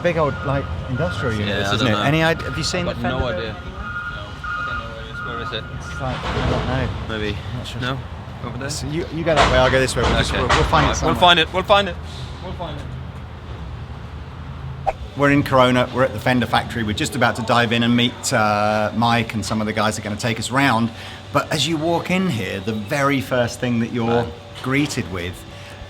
big old like industrial unit, Yeah, isn't it? know. Any idea? Have you seen I've the got Fender? no idea. No, I don't know where it is. Where is it? It's like, I don't know. Maybe. Not sure. No? Over there? So you go that way, I'll go this way. We'll find it somewhere. We'll find it. We'll find it. We'll find it. We're in Corona, we're at the Fender factory. We're just about to dive in and meet Mike and some of the guys that are going to take us round. But as you walk in here, the very first thing that you're greeted with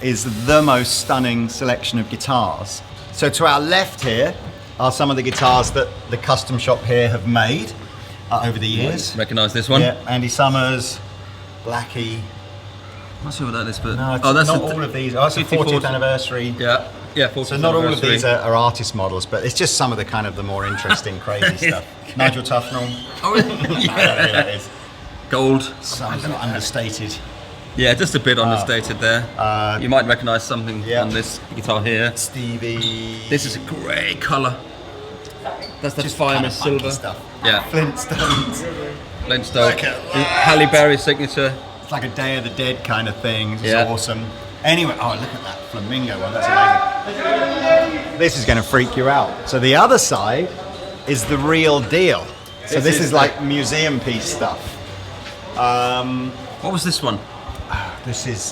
is the most stunning selection of guitars. So to our left here are some of the guitars that the custom shop here have made over the years. Recognise this one? Yeah, Andy Summers, Blackie. I'm not sure what that is, but... No, that's not all of these. Oh, it's a 40th anniversary. Yeah, yeah, 40th So not all of anniversary. these are artist models, but it's just some of the kind of the more interesting, crazy stuff. Nigel Tufnell. Oh, I don't know who that is. Gold. Some sort of understated. Yeah, just a bit understated there. You might recognise something on this guitar here. Stevie. This is a great colour. That's the Just finest kind of funky silver. stuff. Yeah. Flintstones. Flintstone. Look at that. Halle Berry signature. It's like a Day of the Dead kind of thing. It's Yeah. awesome. Anyway, oh, look at that flamingo one. That's amazing. This is going to freak you out. So the other side is the real deal. So this is like museum piece stuff. What was this one? This is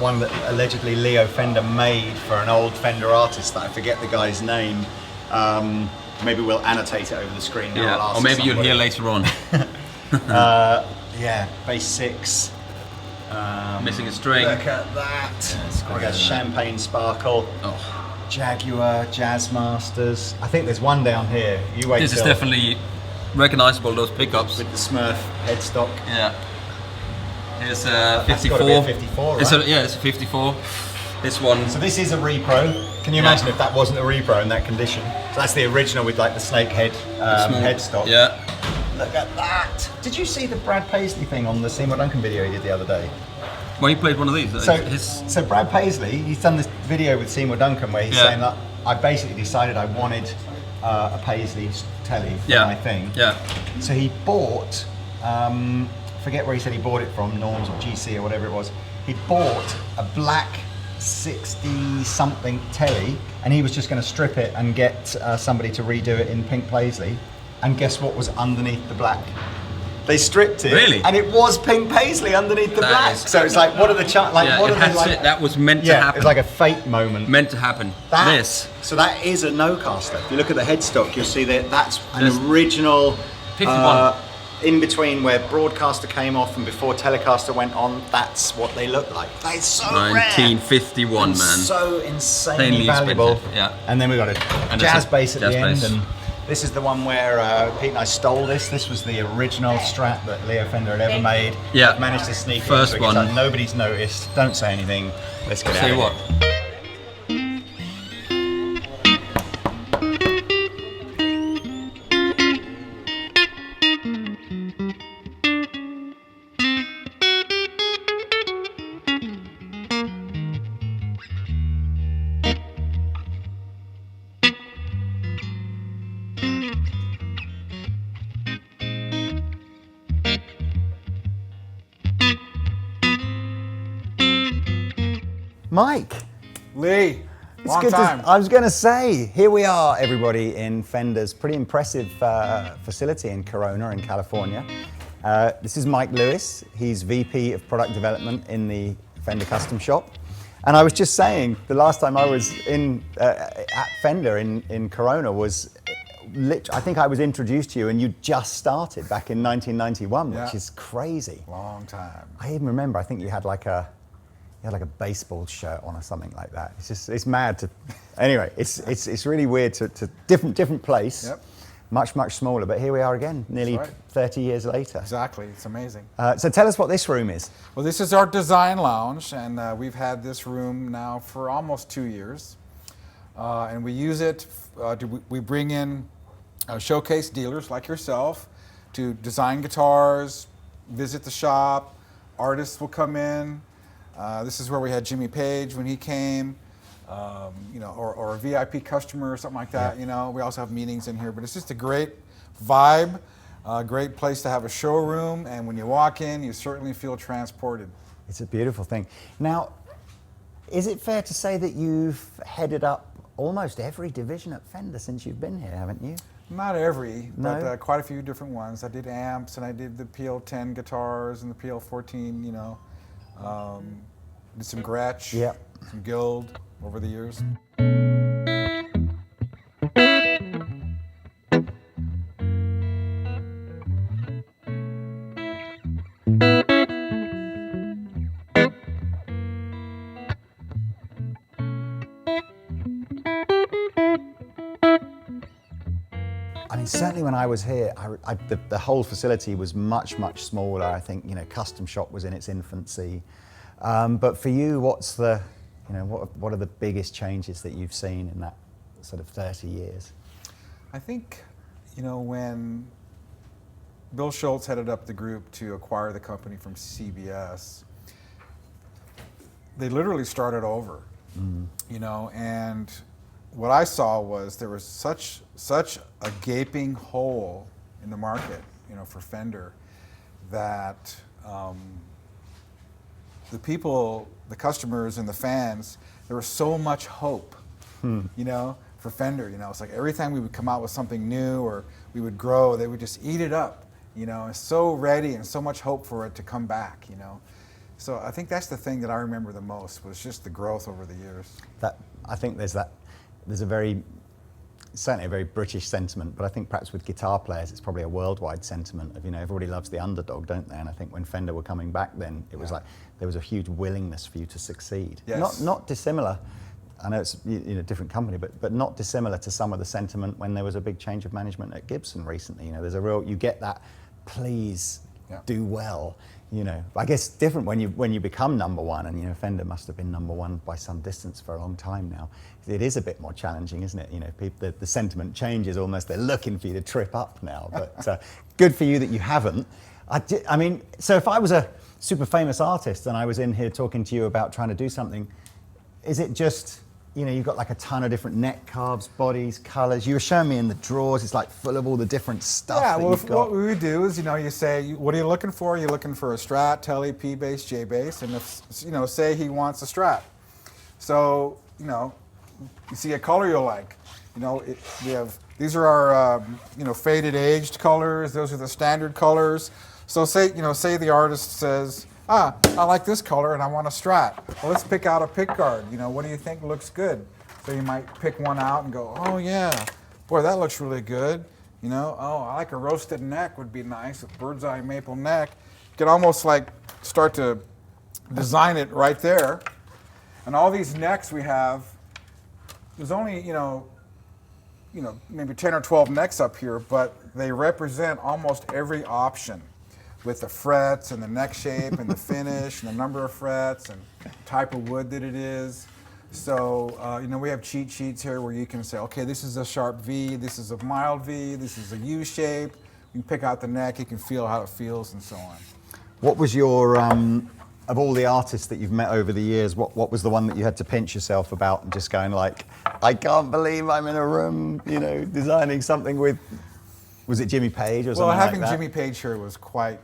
one that allegedly Leo Fender made for an old Fender artist that I forget the guy's name. Maybe we'll annotate it over the screen now. Yeah, I'll ask or maybe you'll somebody. hear later on. Yeah, bass 6. Missing a string. Look at that. We got Champagne Sparkle. Oh. Jaguar, Jazz Masters. I think there's one down here. You wait This is till definitely recognisable, those pickups. with the Smurf headstock. Yeah. Here's That's 54. gotta be a 54, It's right? it's a 54. This one. So this is a repro. Can you imagine if that wasn't a repro in that condition? So that's the original with like the snake head small headstock. Yeah. Look at that. Did you see the Brad Paisley thing on the Seymour Duncan video he did the other day? Well, he played one of these. So Brad Paisley, he's done this video with Seymour Duncan where he's saying that I basically decided I wanted a Paisley Tele for my thing. Yeah. So he bought, forget where he said he bought it from, Norms or GC or whatever it was. He bought a black 60-something Tele, and he was just going to strip it and get somebody to redo it in pink Paisley. And guess what was underneath the black? They stripped it, Really? and it was pink Paisley underneath the black. is- So it's like, what are the chances? Like, Yeah, what it are the has like? to, that was meant to Yeah, happen. it's like a fate moment. meant to happen. That, This. So that is a Nocaster. If you look at the headstock, you'll see that that's There's an original 51. in between where Broadcaster came off and before Telecaster went on. That's what they look like. That is so rare. 1951, And man. so insanely Insanely valuable. expensive, yeah. And then we got a And jazz it's a bass at jazz the end. bass. And this is the one where Pete and I stole this. This was the original Strat that Leo Fender had ever made. Yeah. I've managed to sneak First it into a guitar. one. Nobody's noticed. Don't say anything. Let's get out Tell of you here. what. Mike. Lee, It's long good time. I was going to say, here we are, everybody, in Fender's pretty impressive facility in Corona, in California. This is Mike Lewis. He's VP of Product Development in the Fender Custom Shop. And I was just saying, the last time I was at Fender in Corona was, I think I was introduced to you and you just started back in 1991, Yeah. which is crazy. Long time. I even remember, I think you had like a baseball shirt on or something like that. It's mad to, anyway, it's really weird to different place, Yep. much smaller, but here we are again, nearly That's right. 30 years later. Exactly, it's amazing. So tell us what this room is. Well, this is our design lounge, and we've had this room now for almost 2 years. And we use it, we bring in showcase dealers like yourself to design guitars, visit the shop, artists will come in. This is where we had Jimmy Page when he came, or a VIP customer or something like that. Yeah. We also have meetings in here, but it's just a great vibe, a great place to have a showroom, and when you walk in, you certainly feel transported. It's a beautiful thing. Now, is it fair to say that you've headed up almost every division at Fender since you've been here, haven't you? Not every, No? but quite a few different ones. I did amps, and I did the PL10 guitars and the PL14, you know. Did some Gretsch, Yep. some Guild over the years. I mean, certainly when I was here, the whole facility was much, much smaller. I think, you know, custom shop was in its infancy. But for you, what's the, you know, what are the biggest changes that you've seen in that sort of 30 years? I think, you know, when Bill Schultz headed up the group to acquire the company from CBS, they literally started over, you know, and what I saw was there was such a gaping hole in the market, you know, for Fender, that the people, the customers and the fans, there was so much hope, you know, for Fender. You know, it's like every time we would come out with something new or we would grow, they would just eat it up, you know, and so ready and so much hope for it to come back, you know. So I think that's the thing that I remember the most, was just the growth over the years. I think there's certainly a very British sentiment, but I think perhaps with guitar players, it's probably a worldwide sentiment of, you know, everybody loves the underdog, don't they? And I think when Fender were coming back then, it was like, there was a huge willingness for you to succeed. Yes. Not dissimilar, I know it's, you know, a different company, but not dissimilar to some of the sentiment when there was a big change of management at Gibson recently. You know, there's a real, you get that, please do well. You know, I guess different when you become number one, and you know, Fender must have been number one by some distance for a long time now. It is a bit more challenging, isn't it? You know, people, the sentiment changes almost. They're looking for you to trip up now. But good for you that you haven't. I mean, so if I was a super famous artist and I was in here talking to you about trying to do something, is it just, you know, you've got like a ton of different neck carves, bodies, colors. You were showing me in the drawers, it's like full of all the different stuff that you've got. What we would do is, you know, you say, what are you looking for? You're looking for a Strat, Tele, P bass, J bass, and if, you know, say he wants a Strat. So, you know, you see a color you'll like. You know, we have, these are our, you know, faded aged colors. Those are the standard colors. So say, you know, say the artist says, I like this color and I want a Strat. Well, let's pick out a pick guard. You know, what do you think looks good? So you might pick one out and go, oh yeah, boy, that looks really good. You know, oh, I like a roasted neck would be nice, a bird's eye maple neck. You can almost like start to design it right there. And all these necks we have, there's only, you know, maybe 10 or 12 necks up here, but they represent almost every option, with the frets and the neck shape and the finish and the number of frets and type of wood that it is. So, you know, we have cheat sheets here where you can say, okay, this is a sharp V, this is a mild V, this is a U shape. You can pick out the neck, you can feel how it feels and so on. What was your, of all the artists that you've met over the years, what was the one that you had to pinch yourself about and just going like, I can't believe I'm in a room, you know, designing something with, was it Jimmy Page or something like that? Well, having Jimmy Page here was quite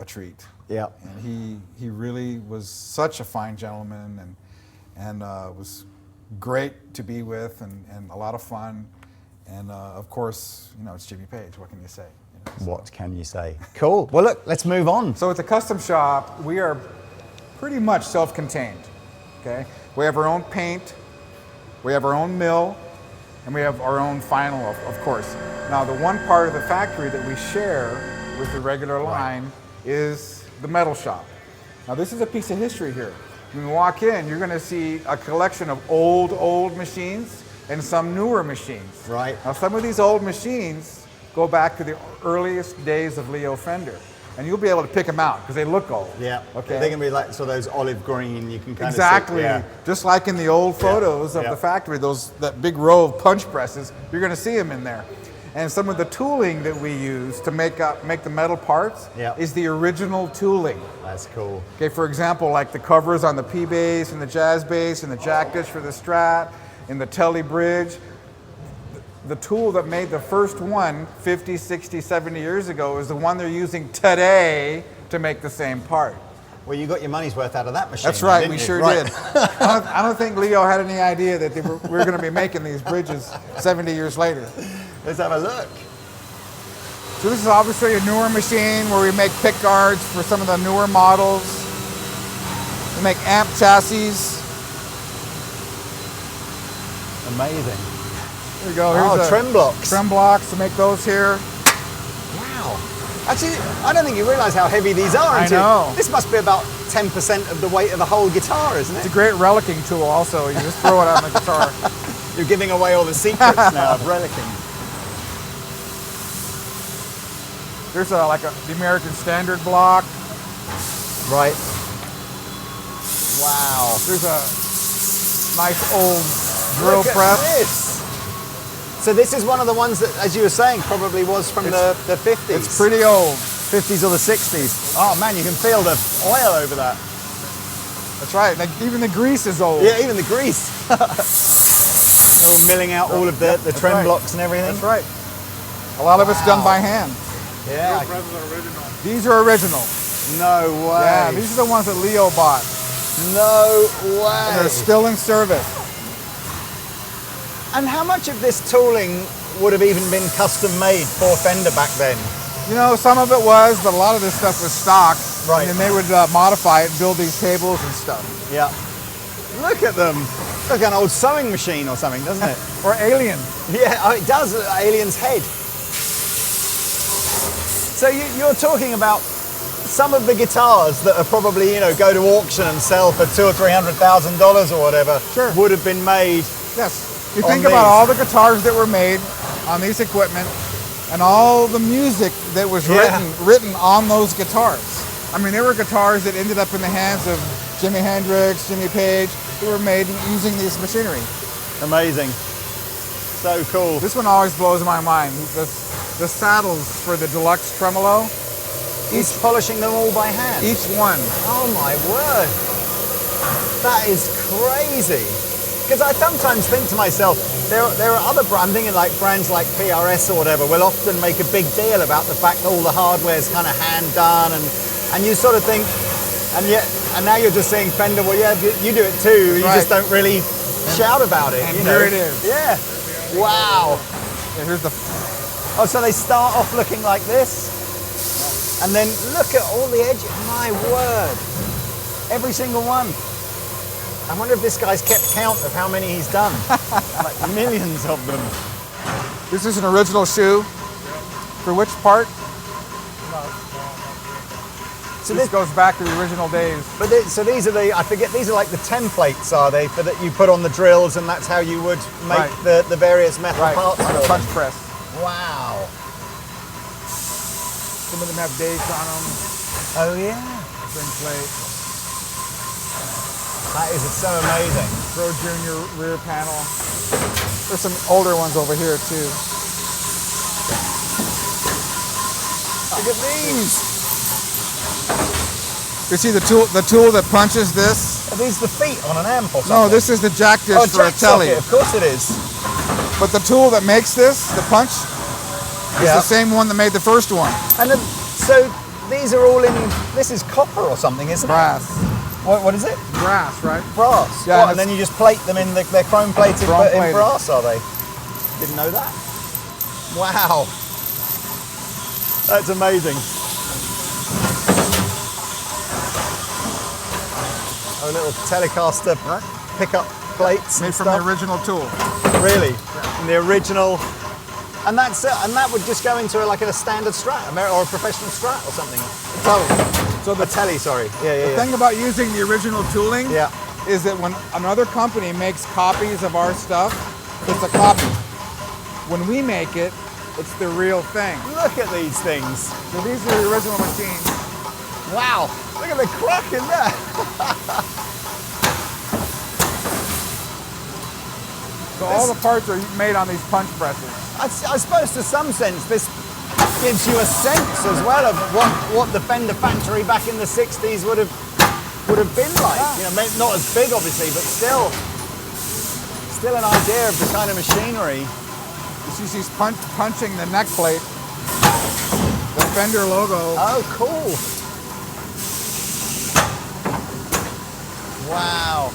a treat. Yeah. And he really was such a fine gentleman, and was great to be with, and a lot of fun. And of course, you know, it's Jimmy Page. What can you say? You know, so. What can you say? Cool. Well, look, let's move on. So at the custom shop, we are pretty much self-contained. Okay, we have our own paint, we have our own mill, and we have our own final, of course. Now, the one part of the factory that we share with the regular line is the metal shop. Now, this is a piece of history here. When you walk in, you're going to see a collection of old machines and some newer machines. Right. Now, some of these old machines go back to the earliest days of Leo Fender, and you'll be able to pick them out because they look old. Yeah. Okay. They're going to be like so those olive green. You can kind Exactly. of see, Just like in the old photos of the factory, that big row of punch presses, you're going to see them in there. And some of the tooling that we use to make the metal parts is the original tooling. That's cool. Okay, for example, like the covers on the P bass and the jazz bass and the jack dish for the Strat and the Tele bridge. The tool that made the first one 50, 60, 70 years ago is the one they're using today to make the same part. Well, you got your money's worth out of that machine. That's right, didn't we you? sure Right. did. I don't think Leo had any idea that we were going to be making these bridges 70 years later. Let's have a look. So this is obviously a newer machine where we make pick guards for some of the newer models. We make amp chassis. Amazing. There we go. Here's the trim blocks. Trim blocks to make those here. Wow. Actually, I don't think you realise how heavy these are. I know. This must be about 10% of the weight of the whole guitar, isn't It's it? a great relicking tool also. You just throw it on the guitar. You're giving away all the secrets now of relicking. There's the American Standard block. Right. Wow. There's a nice old drill Look at press. this. So this is one of the ones that, as you were saying, probably was from the 50s. It's pretty old. 50s or the 60s. Oh man, you can feel the oil over that. That's right. Like even the grease is old. Yeah, even the grease. Milling out all of the trim right. blocks and everything. That's right. A lot of it's done by hand. Yeah. These are original. No way. Yeah, these are the ones that Leo bought. No way. And they're still in service. And how much of this tooling would have even been custom made for Fender back then? You know, some of it was, but a lot of this stuff was stock. Right. And then they would modify it and build these tables and stuff. Yeah. Look at them. Look, an old sewing machine or something, doesn't it? Or Alien. Yeah, oh, it does. Alien's head. So you're talking about some of the guitars that are probably, you know, go to auction and sell for $200,000 or $300,000 or whatever. Sure. Would have been made. Yes. You On think about these. all the guitars that were made on these equipment and all the music that was written on those guitars. I mean, there were guitars that ended up in the hands of Jimi Hendrix, Jimmy Page, who were made using this machinery. Amazing. So cool. This one always blows my mind. The saddles for the deluxe tremolo, He's polishing them all by hand. each one. Oh my word. That is crazy. Because I sometimes think to myself, there are other brands, I'm thinking like brands like PRS or whatever, will often make a big deal about the fact that all the hardware's kind of hand done, and you sort of think, and now you're just saying Fender, well yeah, you do it too, you just don't really shout about it. And you here know? it is. Yeah. Wow. Yeah, here's the. Oh, so they start off looking like this, and then look at all the edges. My word. Every single one. I wonder if this guy's kept count of how many he's done. Like millions of them. This is an original shoe. For which part? So this goes back to the original days. But so these are I forget, these are like the templates, are they? For that you put on the drills, and that's how you would make the various metal parts. On a punch press. Wow. Some of them have dates on them. Oh yeah. Spring plate. That is so amazing. Pro Junior rear panel. There's some older ones over here too. Look at these. You see the tool that punches this? Are these the feet on an amp or something? No, this is the jack dish for a jack Tele. socket, of course it is. But the tool that makes this, the punch, is the same one that made the first one. And so these are all in, this is copper or something, isn't Brass. it? What is it? Brass, right? Brass. Yeah, What, and then you just plate them in, they're chrome plated but in brass, are they? Didn't know that. Wow. That's amazing. Oh, little Telecaster pickup plates. Made from the original tool. Really? Yeah. The original. And that would just go into like a standard Strat or a professional Strat or something. So the Tele, sorry. The thing about using the original tooling is that when another company makes copies of our stuff, it's a copy. When we make it, it's the real thing. Look at these things. So these are the original machines. Wow. Look at the crack in there. So all the parts are made on these punch presses. I suppose to some sense this gives you a sense as well of what the Fender factory back in the 60s would have been like. You know, maybe not as big obviously, but still an idea of the kind of machinery. You see she's punching the neck plate, the Fender logo. Oh, cool. Wow.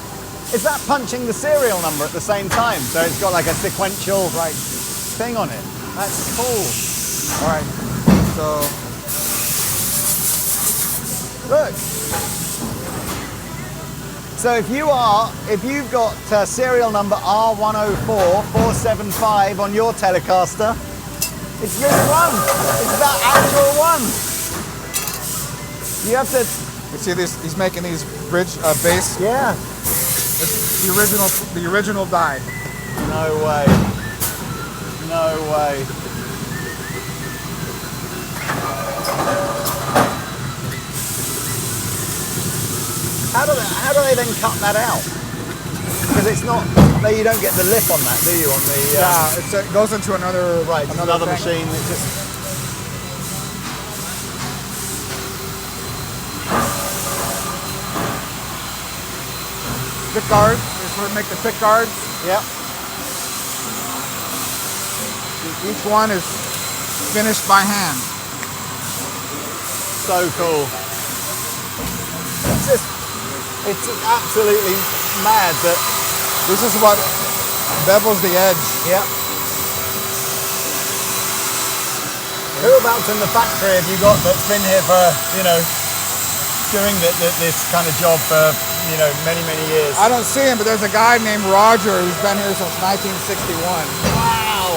Is that punching the serial number at the same time? So it's got like a sequential thing on it. That's cool. All right. So look. So if you've got serial number R104475 on your Telecaster, it's this one. It's that actual one. You have to. you see this? He's making these bridge bass. Yeah. It's the original die. No way. No way. How do they then cut that out? Because it's not. You don't get the lip on that, do you? On the yeah, it goes into another another machine that just. Pick guards. This is where we make the pick guards. Yep. Each one is finished by hand. So cool. It's absolutely mad that this is what bevels the edge. Yep. Whoabouts in the factory have you got that's been here for, doing this kind of job for, many, many years? I don't see him, but there's a guy named Roger who's been here since 1961. Wow.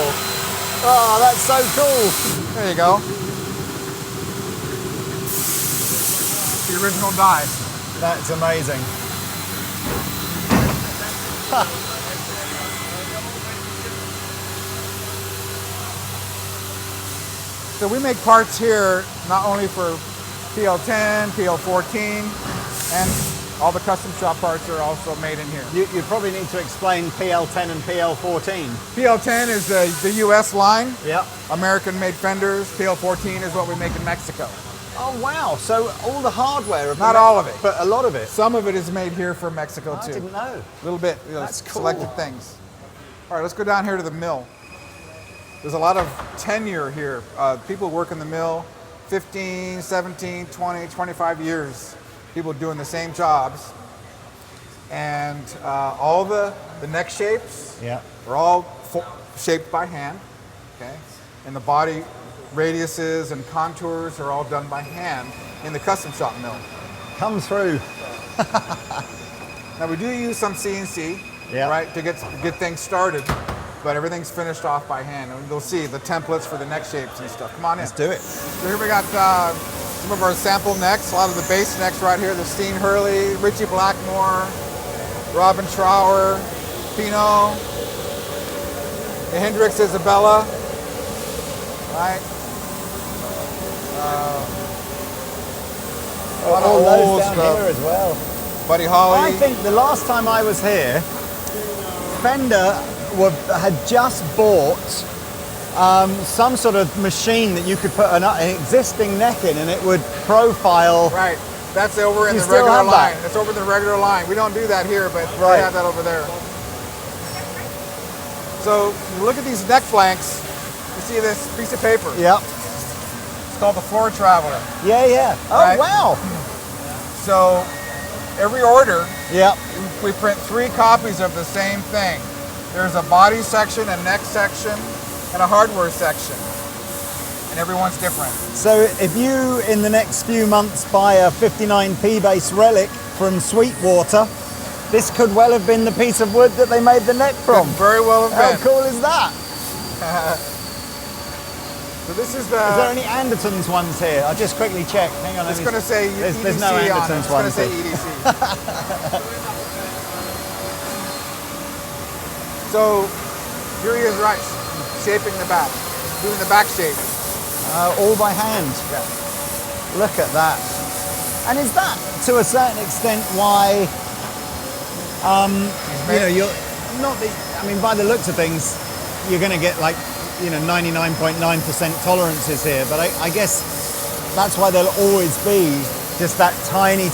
Oh, that's so cool. There you go. The original die. That's amazing. So we make parts here not only for PL10, PL14, and all the custom shop parts are also made in here. You probably need to explain PL10 and PL14. PL10 is the US line. Yep. American-made Fenders. PL14 is what we make in Mexico. Oh wow! So all the hardware, not all of it, but a lot of it. Some of it is made here for Mexico too. I didn't know. A little bit. That's cool. Selected things. All right, let's go down here to the mill. There's a lot of tenure here. People work in the mill 15, 17, 20, 25 years. People doing the same jobs. And all the neck shapes are all shaped by hand. Okay, and the body radiuses and contours are all done by hand in the custom shop mill. Come through. Now we do use some CNC, right, to get things started, but everything's finished off by hand. And you'll see the templates for the neck shapes and stuff. Come on in. Let's do it. So here we got some of our sample necks, a lot of the bass necks right here. The Steen Hurley, Richie Blackmore, Robin Trower, Pino, the Hendrix Isabella, right? A lot of all old those down stuff. here as well. Buddy Holly. I think the last time I was here, Fender had just bought some sort of machine that you could put an existing neck in and it would profile. Right. That's over in You the still regular have line. that? That's over in the regular line. We don't do that here, but Right. we have that over there. So look at these neck flanks. You see this piece of paper? Yep. It's called the Floor Traveler. Yeah. Oh, Right. wow. So every order, Yep. we print 3 copies of the same thing. There's a body section, a neck section, and a hardware section. And everyone's different. So if you, in the next few months, buy a 59p bass relic from Sweetwater, this could well have been the piece of wood that they made the neck from. Could very well have How been. cool is that? So this is the... Is there any Andertons ones here? I'll just quickly check. Hang on. It's going to say EDC there's no on it. Andertons It's going to ones say here. EDC. So here he is, right, shaping the back, doing the back shape. All by hand. Yeah. Look at that. And is that, to a certain extent, why, you're not the, I mean, by the looks of things, you're going to get like, 99.9% tolerances here, but I guess that's why there'll always be just that tiny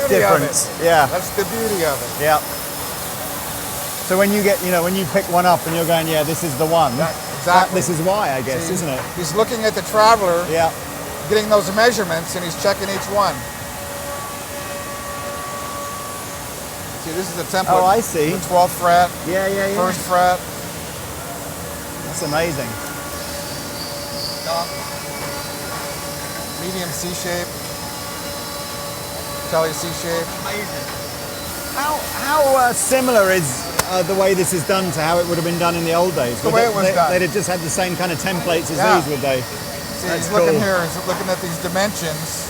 difference. Yeah. That's the beauty of it. Yeah. So when you get, when you pick one up and you're going, yeah, this is the one. Exactly. This is why, I guess, See, isn't it? He's looking at the Traveler, Yeah. getting those measurements, and he's checking each one. See, this is the template. Oh, I see. The 12th fret. Yeah, yeah, yeah. First fret. That's amazing. Medium C shape. Tele C shape. Amazing. How similar is the way this is done to how it would have been done in the old days? The way it was done. They'd have just had the same kind of templates as Yeah. these, would they? See, That's he's looking cool. here. He's looking at these dimensions.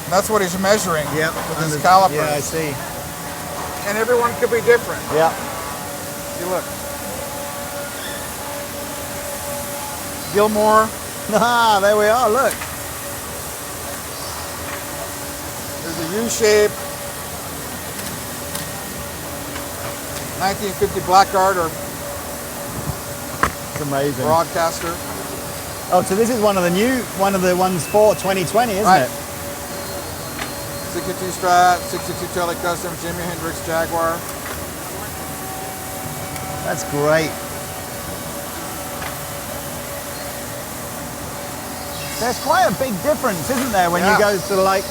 And that's what he's measuring with his And calipers. Yeah, I see. And everyone could be different. Yeah. See, look. Gilmore. Ah, there we are, look. There's a U shape. 1950 Blackguard or It's amazing. Broadcaster. Oh, so this is one of the ones for 2020, isn't Right. it? 62 Strat, 62 Tele Custom, Jimi Hendrix Jaguar. That's great. There's quite a big difference, isn't there, when you go to like...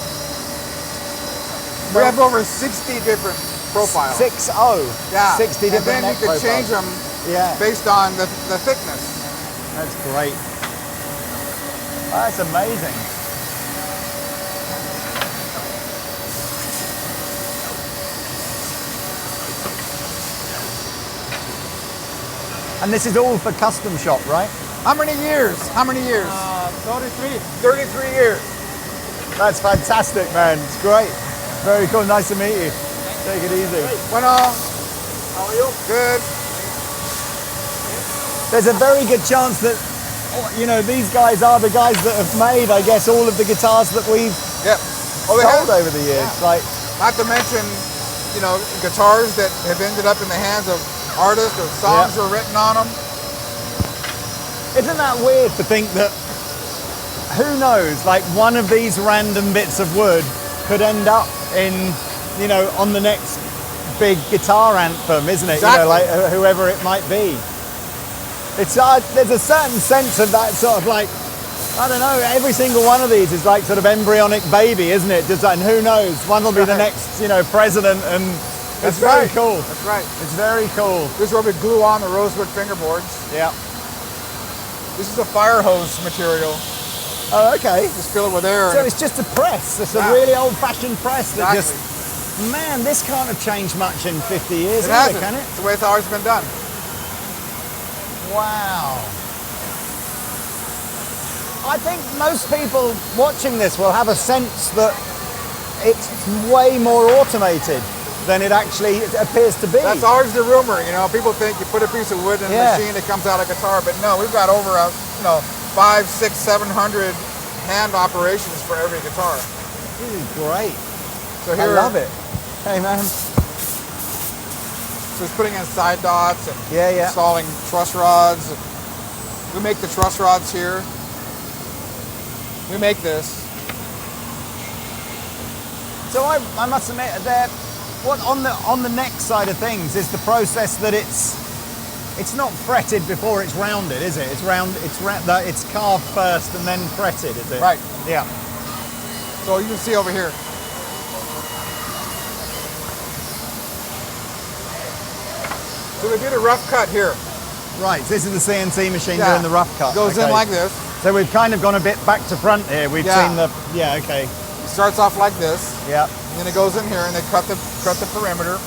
We have over 60 different profiles. 60. Yeah. 60 and different then you neck could profiles. change them Yeah. based on the thickness. That's great. That's amazing. And this is all for custom shop, right? How many years? How many years? 33. 33 years. That's fantastic, man. It's great. Very cool. Nice to meet you. Take it easy. Bueno. How are you? Good. There's a very good chance that, you know, these guys are the guys that have made, I guess, all of the guitars that we've Yep. Oh, they sold have. over the years. Yeah. Like, Not to mention, you know, guitars that have ended up in the hands of artists or songs Yeah. were written on them. isn't that weird to think that, who knows, like one of these random bits of wood could end up in, you know, on the next big guitar anthem, isn't it? Exactly. You know, like whoever it might be. It's there's a certain sense of that sort of like, I don't know, every single one of these is like sort of embryonic baby, isn't it? Just like, and who knows, one will be the next, you know, president, and it's very cool. That's right. It's very cool. This is where we glue on the rosewood fingerboards. Yeah. This is a fire hose material. Oh, okay. Just fill it with air. So it's just a press. It's a Yeah. really old-fashioned press that Exactly. just, man, this can't have changed much in 50 years, It has hasn't. it, can it? It's the way it's always been done. Wow. I think most people watching this will have a sense that it's way more automated than it actually appears to be. That's always the rumor, you know. People think you put a piece of wood in a Yeah. machine, it comes out a guitar, but no, we've got over a, 500, 600, 700 hand operations for every guitar. This is great. So I here, love it. Hey, man. So it's putting in side dots and Yeah. installing truss rods. We make the truss rods here. We make this. So I must admit that what on the neck side of things is the process that it's not fretted before it's rounded, is it? It's carved first and then fretted, is it? Right. Yeah. So you can see over here. So we did a rough cut here. Right. So this is the CNC machine Yeah. doing the rough cut. Goes in Okay. like this. So we've kind of gone a bit back to front here. We've Yeah. seen the okay. It starts off like this. Yeah. And then it goes in here and they cut the perimeter.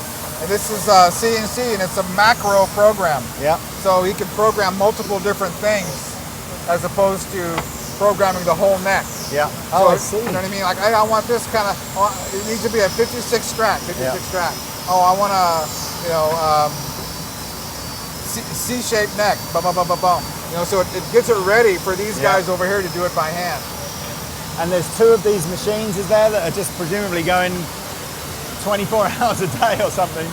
And this is CNC and it's a macro program. Yeah. So you can program multiple different things as opposed to programming the whole neck. Yeah. So, Oh, I see. You know what I mean? Like, hey, I want this kind of, it needs to be a 56 Strat, 56 Strat. Oh, I want a, C-shaped neck, boom. You know, so it gets it ready for these guys over here to do it by hand. And there's two of these machines, is there, that are just presumably going 24 hours a day or something.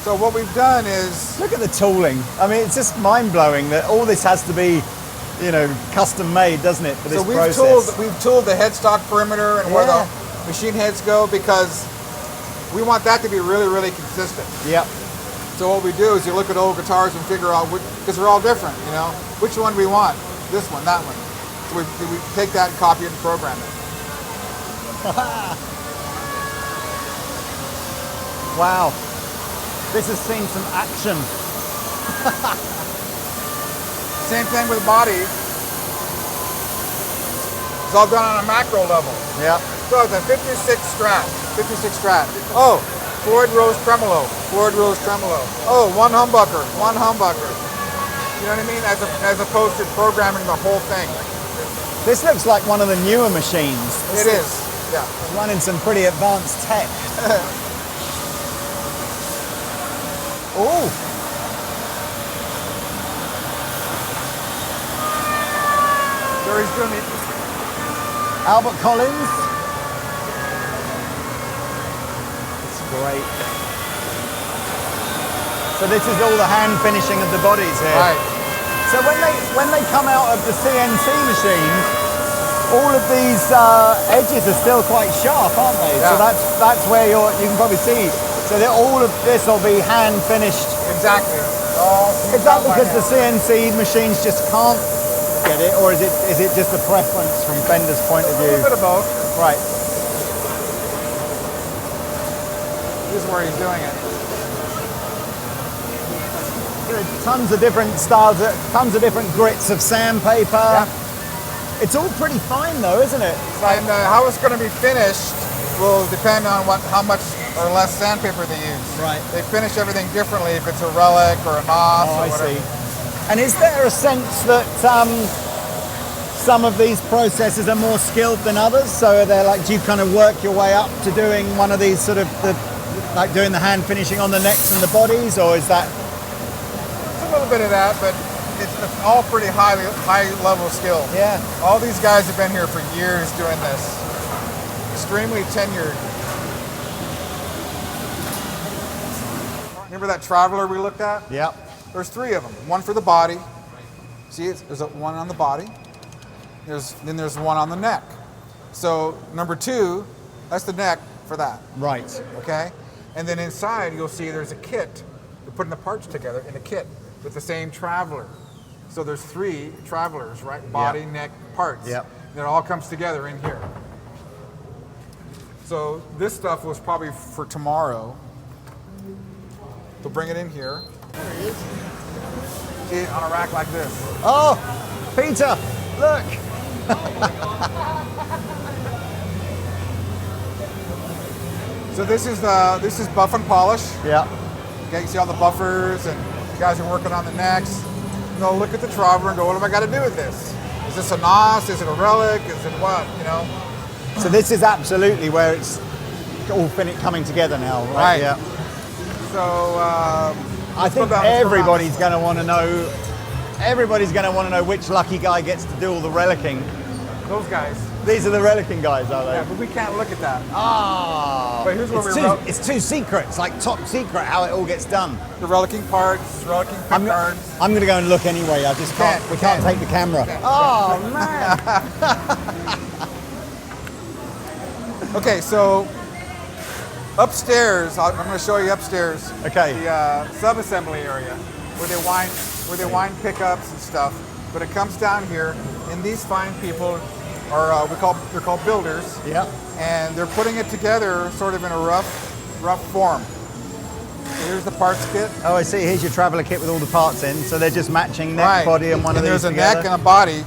So what we've done is, Look at the tooling. I mean, it's just mind-blowing that all this has to be, you know, custom made, doesn't it, for this so process? we've tooled the headstock perimeter and where the machine heads go because we want that to be really, really consistent. Yep. So what we do is you look at old guitars and figure out, because they're all different, you know, which one we want, this one, that one. So we take that and copy it and program it. Wow. This has seen some action. Same thing with bodies. It's all done on a macro level. Yeah. So it's a 56 Strat. 56 Strat. Oh, Floyd Rose tremolo. Floyd Rose tremolo. Oh, one humbucker. One humbucker. You know what I mean? As opposed to programming the whole thing. This looks like one of the newer machines. It is. Yeah. It's running some pretty advanced tech. Oh. So he's doing the Albert Collins. It's great. So this is all the hand finishing of the bodies here. right. So when they come out of the CNC machine, all of these edges are still quite sharp, aren't they? Yeah. So that's where you can probably see. So that all of this will be hand finished. Exactly. Is that because the CNC machines just can't get it, or is it just a preference from Fender's point of view? A little bit of both. Right. This is where he's doing it. Tons of different styles, tons of different grits of sandpaper. Yeah. It's all pretty fine though, isn't it? And how it's going to be finished will depend on how much or less sandpaper they use. Right. They finish everything differently if it's a relic or a NOS or I whatever. see. And is there a sense that some of these processes are more skilled than others? So they're like, do you kind of work your way up to doing one of these sort of, like doing the hand finishing on the necks and the bodies, or is that? It's a little bit of that, but it's all pretty high level skill. Yeah. All these guys have been here for years doing this. Extremely tenured. Remember that Traveler we looked at? Yeah. There's three of them. One for the body. See, there's one on the body. Then there's one on the neck. So number two, that's the neck for that. Right. Okay? And then inside you'll see there's a kit. They're putting the parts together in a kit with the same Traveler. So there's three Travelers, right? Body, Yep. neck, parts. Yep. And it all comes together in here. So this stuff was probably for tomorrow. They'll bring it in here. There he is. See it on a rack like this. Oh, Peter, look. So this is buff and polish. Yeah. Okay, you see all the buffers and the guys are working on the necks. They'll look at the Traveler and go, what have I got to do with this? Is this a NOS? Is it a relic? Is it what? You know? So this is absolutely where it's all coming together now, right? Right. Yeah. So I think everybody's going to want to know. Everybody's going to want to know which lucky guy gets to do all the relicking. those guys. These are the relicking guys, are they? Yeah, but we can't look at that. Ah. But here's what it's too secret. It's like top secret how it all gets done. The relicking parts, relicking pick cards. I'm going to go and look anyway. I just can't. We can't take the camera. Oh man. Okay, so upstairs, I'm going to show you upstairs. Okay. The sub-assembly area where they wind pickups and stuff. But it comes down here, and these fine people are they're called builders. Yeah. And they're putting it together sort of in a rough form. So here's the parts kit. Oh, I see. Here's your traveler kit with all the parts in. So they're just matching neck, body, and one of these there's a together. neck and a body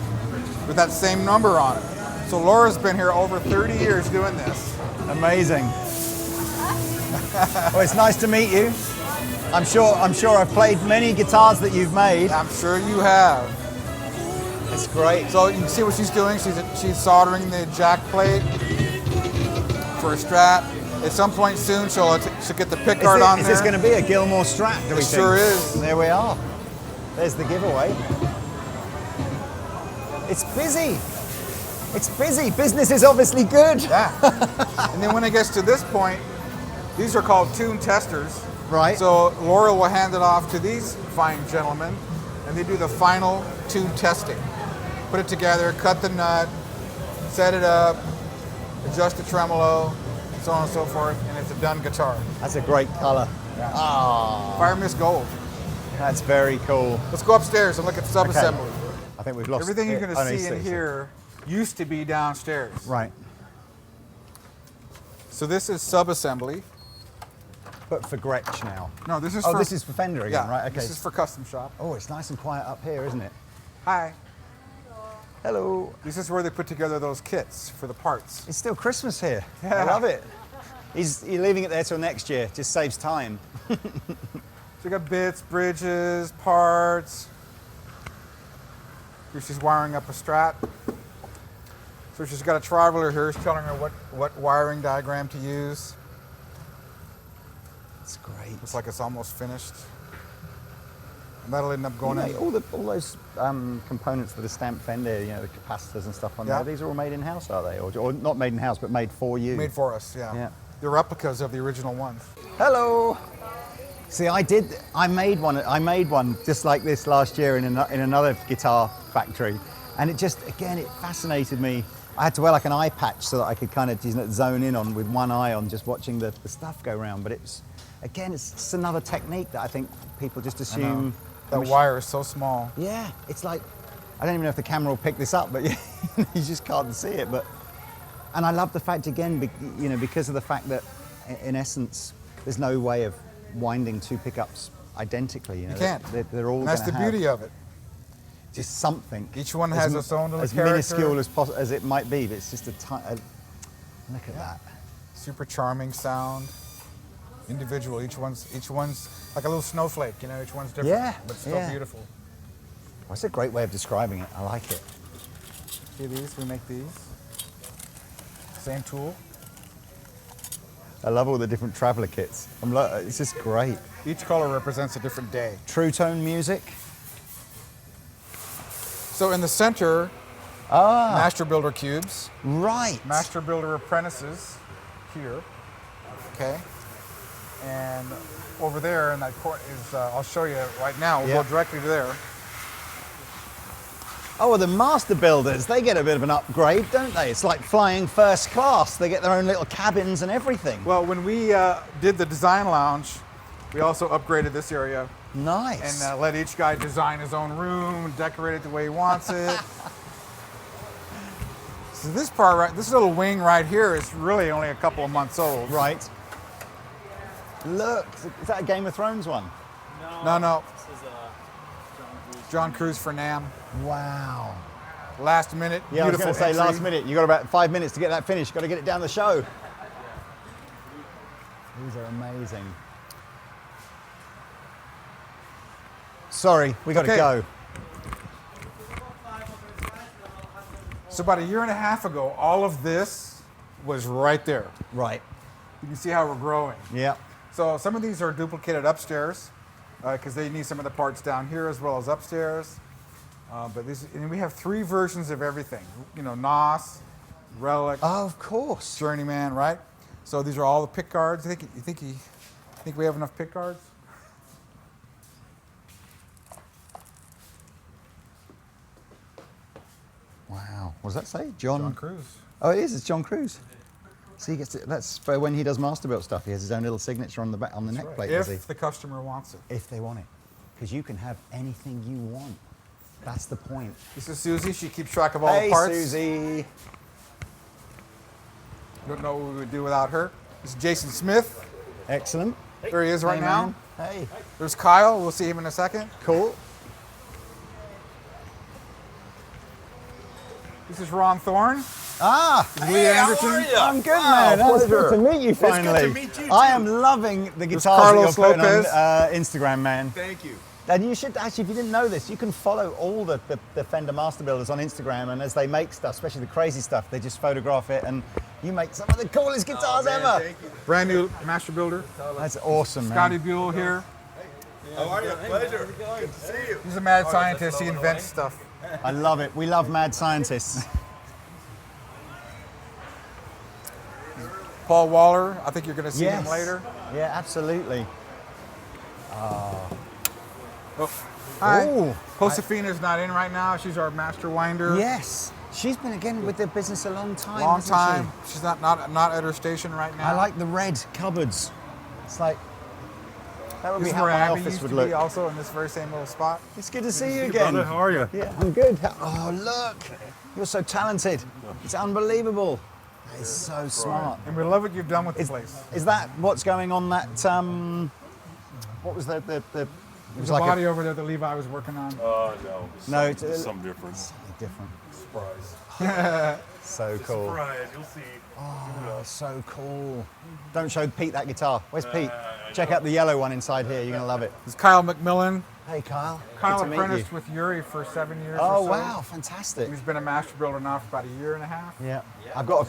with that same number on it. So Laura's been here over 30 years doing this. Amazing. Well, it's nice to meet you. I'm sure I've played many guitars that you've made. I'm sure you have. It's great. So you can see what she's doing. She's soldering the jack plate for a Strat. At some point soon, she'll get the pick guard on there. Is this going to be a Gilmore Strat, do we think? It sure is. There we are. There's the giveaway. It's busy. It's busy. Business is obviously good. Yeah. And then when it gets to this point, these are called tune testers. Right. So Laura will hand it off to these fine gentlemen, and they do the final tune testing. Put it together, cut the nut, set it up, adjust the tremolo, so on and so forth, and it's a done guitar. That's a great color. Yeah. Ah, Fire Mist Gold. that's very cool. Let's go upstairs and look at the sub-assembly. Okay. I think we've lost Everything you're going oh, to no, see in here used to be downstairs. Right. So this is sub-assembly. but for Gretsch now. No, this is Oh, for... this is for Fender again, Yeah, right? Okay. this is for custom shop. Oh, it's nice and quiet up here, isn't it? Hi. Hello. This is where they put together those kits for the parts. It's still Christmas here. Yeah. I love it. You're leaving it there till next year. Just saves time. So you got bits, bridges, parts. Here she's wiring up a Strat. So she's got a traveler here. She's telling her what wiring diagram to use. It's great. Looks like it's almost finished. And that'll end up going You in. know, all those components for the stamped Fender, you know, the capacitors and stuff on there, these are all made in-house, are they? Or not made in-house, but made for you? Made for us, yeah. Yeah. They're replicas of the original ones. Hello. See, I made one just like this last year in another guitar factory, and it just, again, it fascinated me. I had to wear like an eye patch so that I could kind of zone in on with one eye on just watching the stuff go around. But it's just another technique that I think people just assume. That wire is so small. Yeah, it's like, I don't even know if the camera will pick this up, but you just can't see it. And I love the fact, again, because of the fact that in essence, there's no way of winding two pickups identically. You can't. They're all. And that's the beauty of it. Just something. Each one has its own little as character. minuscule as it might be, but it's just look at that. Super charming sound. Individual. Each one's like a little snowflake. You know, each one's different. Yeah, But still beautiful. Well, it's a great way of describing it. I like it. See these? We make these. Same tool. I love all the different traveler kits. It's just great. Each color represents a different day. True tone music. So in the center, Master Builder cubes. Right. Master Builder apprentices here. Okay. And over there in that corner is, I'll show you right now. We'll go directly to there. Oh, well, the master builders, they get a bit of an upgrade, don't they? It's like flying first class. They get their own little cabins and everything. Well, when we did the design lounge, we also upgraded this area. Nice. And let each guy design his own room, decorate it the way he wants it. So this part, this little wing right here is really only a couple of months old. Right. Look, is that a Game of Thrones one? No. This is John Cruise for NAMM. Wow. Last minute, Yeah, I was beautiful going to say entry. last minute. You got about 5 minutes to get that finished. Got to get it down the show. These are amazing. Sorry, we got to go. So about a year and a half ago, all of this was right there. Right. You can see how we're growing. Yeah. So some of these are duplicated upstairs because they need some of the parts down here as well as upstairs. And we have 3 versions of everything. You know, NOS, Relic, Oh, of course. Journeyman, right? So these are all the pick guards. You think we have enough pick guards? Wow. What does that say? John Cruise. Oh, it is. It's John Cruise. So he gets it. That's for when he does Masterbuilt stuff. He has his own little signature on the back, on the neck plate. Does he? If the customer wants it. If they want it, because you can have anything you want. That's the point. This is Susie. She keeps track of all Hey, the parts. Susie. Don't know what we would do without her. This is Jason Smith. Excellent. There he is right Hey, now. man. Hey. There's Kyle. We'll see him in a second. Cool. This is Ron Thorne. Ah, Lee Anderton. I'm good, man. That's good to meet you finally. to meet you, too. I am loving the guitars that Carlos you're putting Lopez. on Instagram, man. Thank you. And you should actually, if you didn't know this, you can follow all the Fender Master Builders on Instagram, and as they make stuff, especially the crazy stuff, they just photograph it, and you make some of the coolest guitars ever. Thank you. Brand new Master Builder. That's awesome, man. Scotty Buell here. How are you? Pleasure. Good to see you. He's a mad scientist. He invents stuff. I love it. We love mad scientists. Paul Waller. I think you're going to see Yes. him later. Yeah, absolutely. Oh, hi. Ooh. Josefina's not in right now. She's our master winder. Yes. She's been, again, with the business a long time. Long hasn't time. She's not at her station right she? now. I like the red cupboards. It's like, that would This be is how where my Abby office used would to look. be also in this very same little spot. It's good to see you again. Brother, how are you? Yeah, I'm good. Oh, look. You're so talented. It's unbelievable. That is so smart. And we love what you've done with the place. Is that what's going on that, what was the it There's was a like body over there that Levi was working on. No. No, it's Something different. something different. Surprise. So cool. Surprise, you'll see. Oh, so cool. Don't show Pete that guitar. Where's Pete? Check out the yellow one inside here. You're going to love it. It's Kyle McMillan. Hey, Kyle. Kyle Good to meet you. apprenticed with Yuri for 7 years Oh, or so. wow. Fantastic. He's been a master builder now for about a year and a half. Yeah. I've got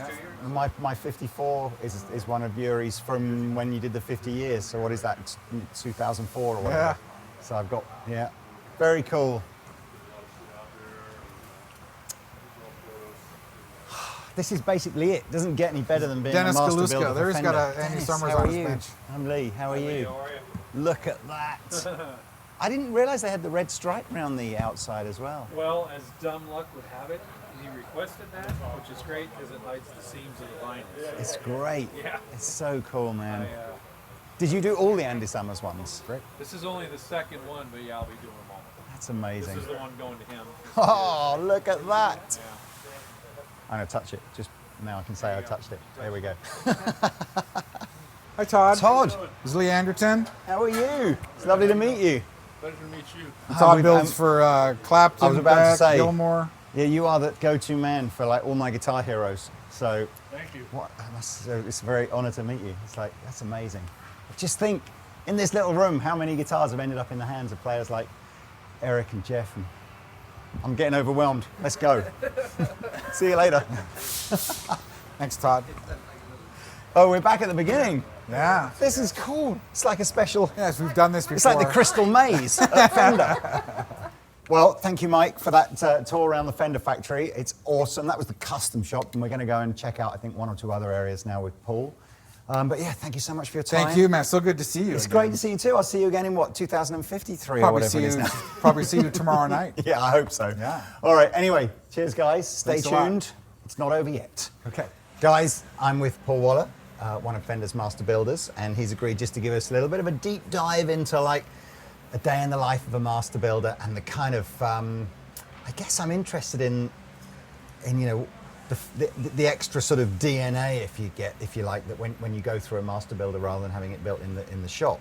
my 54 is one of Yuri's from when you did the 50 years. So what is that? It's 2004 or whatever. Yeah. So I've got, yeah. Very cool. This is basically it. Doesn't get any better than being Dennis a master Galuska. builder for There's Fender. got Andy Dennis, Summers how on are his you? bench. I'm Lee. How are you? How are you? Look at that. I didn't realize they had the red stripe around the outside as well. Well, as dumb luck would have it, he requested that, which is great because it hides the seams of the vinyl. It's great. Yeah. It's so cool, man. I, Did you do all the Andy Summers ones? Great. this is only the second one, but yeah, I'll be doing them all. That's amazing. This is the one going to him. Oh, look at that. Yeah. I'm going to touch it. Just now I can say I touched it. There we go. Hi, Todd. Todd, This is Lee Anderton. how are you? It's lovely to meet you. Pleasure to meet you. Todd we- builds for Clapton, I was about to Beck, say- Gilmore. Yeah, you are the go-to man for like all my guitar heroes. So Thank you. it's a very honor to meet you. It's like, that's amazing. Just think, in this little room, how many guitars have ended up in the hands of players like Eric and Jeff. And I'm getting overwhelmed. Let's go. See you later. Thanks, Todd. Oh, we're back at the beginning. Yeah. This is cool. It's like a special, Yes, we've done this before. it's like the Crystal Maze at Fender. Well, thank you, Mike, for that tour around the Fender factory. It's awesome. That was the custom shop, and we're going to go and check out, I think, one or two other areas now with Paul. But yeah, thank you so much for your time. Thank you, man. So good to see you. It's again. great to see you too. I'll see you again in what, 2053 or Probably whatever see it you. is now. Probably see you tomorrow night. Yeah, I hope so. Yeah. All right. Anyway, cheers, guys. Stay Thanks a lot. tuned. It's not over yet. Okay. Guys, I'm with Paul Waller, one of Fender's master builders, and he's agreed just to give us a little bit of a deep dive into like a day in the life of a master builder and the kind of, I guess I'm interested in you know, the extra sort of DNA, if you like, that when you go through a master builder rather than having it built in the shop.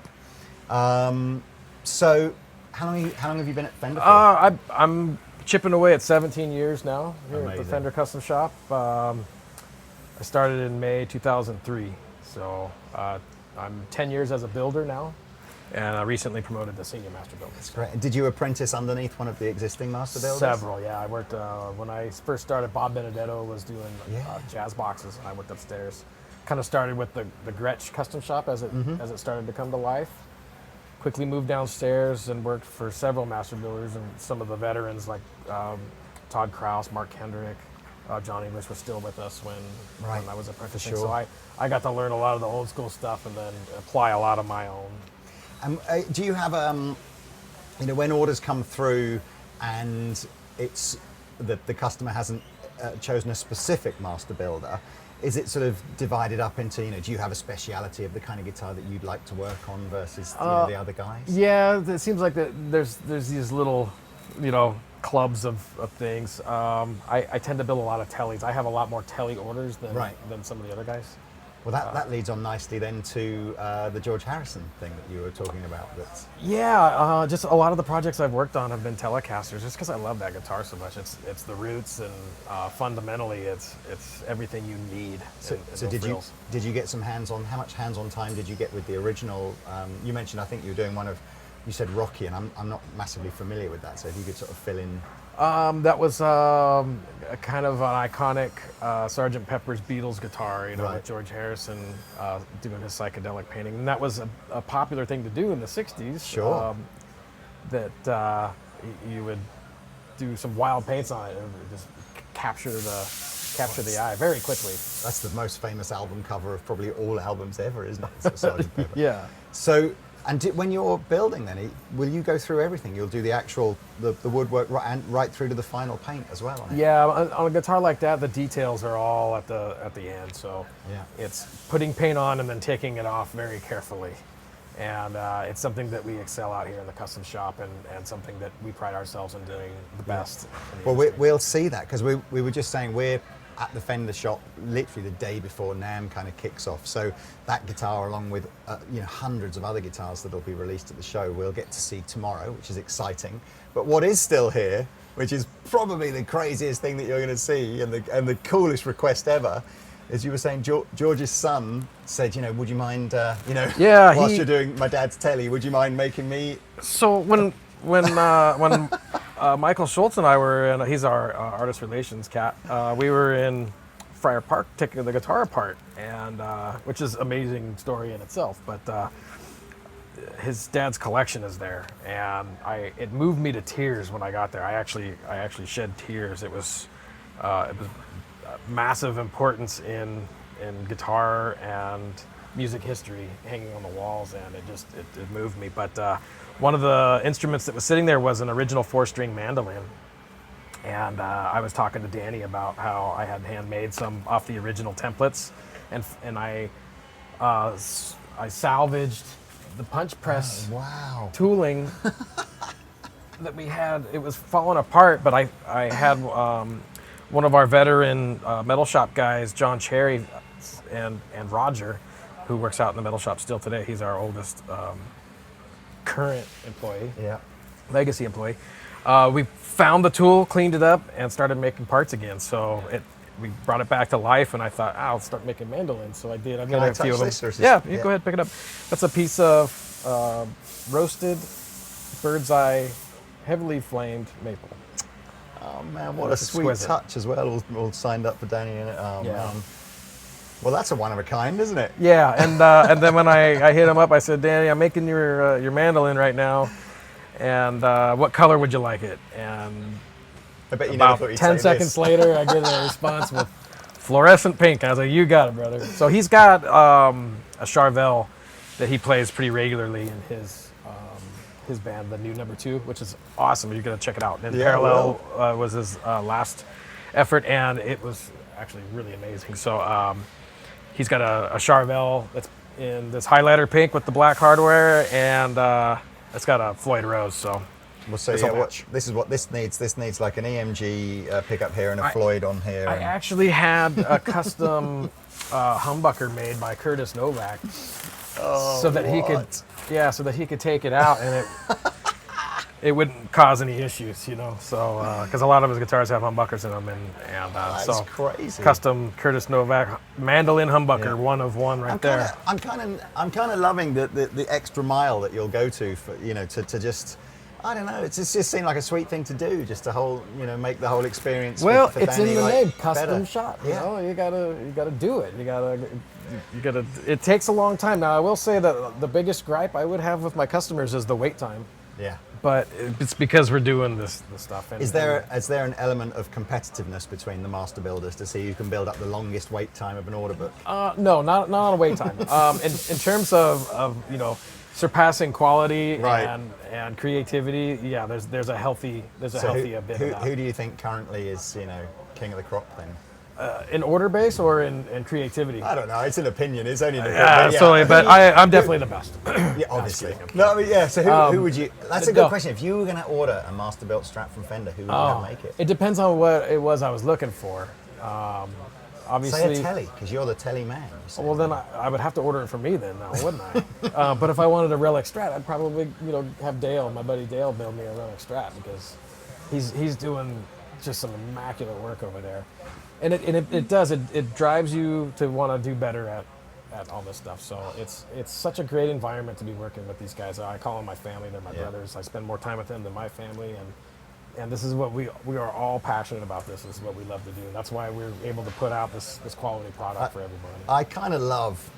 So, how long have you been at Fender for? I'm chipping away at 17 years now here at the Amazing. Fender Custom Shop. I started in May 2003, so I'm 10 years as a builder now, and I recently promoted to senior master builder. That's great. Did you apprentice underneath one of the existing master builders? Several, yeah. I worked when I first started. Bob Benedetto was doing Yeah. jazz boxes, and I worked upstairs. Kind of started with the Gretsch Custom Shop as it started to come to life. Quickly moved downstairs and worked for several master builders and some of the veterans like Todd Krause, Mark Kendrick, John English was still with us when I was apprenticing. sure. So I got to learn a lot of the old school stuff and then apply a lot of my own. Do you have, you know, when orders come through and it's the customer hasn't chosen a specific master builder, is it sort of divided up into, you know, do you have a speciality of the kind of guitar that you'd like to work on versus you know, the other guys? Yeah, it seems like there's these little, you know, clubs of things. I tend to build a lot of tellies. I have a lot more telly orders than some of the other guys. Well, that leads on nicely then to the George Harrison thing that you were talking about. That's Yeah, just a lot of the projects I've worked on have been Telecasters, just because I love that guitar so much. It's the roots, and fundamentally, it's everything you need. so, and so no did frills. you get some hands-on? How much hands-on time did you get with the original? You mentioned I think you were doing one of, you said Rocky, and I'm not massively familiar with that. So if you could sort of fill in. That was a kind of an iconic Sgt. Pepper's Beatles guitar, you know, Right. with George Harrison doing his psychedelic painting. And that was a popular thing to do in the 60s. Sure. That you would do some wild paints on it and just capture the eye very quickly. That's the most famous album cover of probably all albums ever, isn't it? Sgt. Pepper. Yeah. So, and when you're building, then will you go through everything? You'll do the actual the woodwork right through to the final paint as well. On it? Yeah, on a guitar like that, the details are all at the end. So Yeah. it's putting paint on and then taking it off very carefully. And it's something that we excel out here in the custom shop, and something that we pride ourselves in doing the best. In the Well, industry. we'll see that because we were just saying at the Fender shop literally the day before NAMM kind of kicks off. So that guitar, along with hundreds of other guitars that will be released at the show, we'll get to see tomorrow, which is exciting. But what is still here, which is probably the craziest thing that you're going to see and the coolest request ever, as you were saying, George's son said, would you mind, Yeah, whilst you're doing my dad's telly, would you mind making me? So when Michael Schultz and I were in, he's our artist relations cat, we were in Friar Park taking the guitar apart, and which is an amazing story in itself, but his dad's collection is there, and it moved me to tears when I got there. I actually shed tears. It was massive importance in guitar and music history hanging on the walls, and it moved me. But one of the instruments that was sitting there was an original 4-string mandolin, and I was talking to Danny about how I had handmade some off the original templates, and I salvaged the punch press tooling that we had. It was falling apart, but I had one of our veteran metal shop guys, John Cherry, and Roger, who works out in the metal shop still today. He's our oldest current employee, legacy employee. We found the tool, cleaned it up, and started making parts again. So we brought it back to life, and I thought, I'll start making mandolins. So I did. I've got a few of them. Yeah, you go ahead, pick it up. That's a piece of roasted bird's eye, heavily flamed maple. Oh man, what a sweet touch as well, all signed up for Danny in it. Oh man. Well, that's a one of a kind, isn't it? Yeah, and then when I hit him up, I said, Danny, I'm making your mandolin right now, and what color would you like it? And I bet you about never thought you'd 10 say seconds this. later, I get a response with fluorescent pink. I was like, you got it, brother. So he's got a Charvel that he plays pretty regularly in his band, the new Number 2, which is awesome. You're going to check it out. And Parallel was his last effort, and it was actually really amazing. So he's got a Charvel that's in this highlighter pink with the black hardware, and it's got a Floyd Rose. So we'll say, this is what this needs. This needs like an EMG pickup here and a Floyd on here. I actually had a custom humbucker made by Curtis Novak, so that he could take it out and it wouldn't cause any issues, So because a lot of his guitars have humbuckers in them, and that's so crazy. Custom Curtis Novak mandolin humbucker, one of one there. I'm kind of loving the extra mile that you'll go to for to just. I don't know. It just seemed like a sweet thing to do, just to make the whole experience. Well, for it's Danny, in the like, name, custom better. shop. You gotta do it. You gotta. It takes a long time. Now, I will say that the biggest gripe I would have with my customers is the wait time. Yeah. But it's because we're doing this stuff. Is there an element of competitiveness between the master builders to see who can build up the longest wait time of an order book? No, not on a wait time. In terms of surpassing quality and creativity, yeah, there's a healthy bit of that. Who do you think currently is king of the crop then? In order base or in creativity? I don't know. It's an opinion. It's only an opinion. Absolutely. But I'm definitely the best. Yeah, obviously. No, but yeah. So who would you? That's a good question. If you were going to order a master built Strat from Fender, who would you make it? It depends on what it was I was looking for. Obviously, say a telly, because you're the telly man. Well, then I would have to order it for me then, now, wouldn't I? But if I wanted a Relic Strat, I'd probably have Dale, my buddy Dale, build me a Relic Strat, because he's doing just some immaculate work over there. And it drives you to want to do better at all this stuff. So it's such a great environment to be working with these guys. I call them my family. They're my brothers. I spend more time with them than my family, and this is what we are all passionate about. This is what we love to do. And that's why we're able to put out this quality product for everybody. I kind of love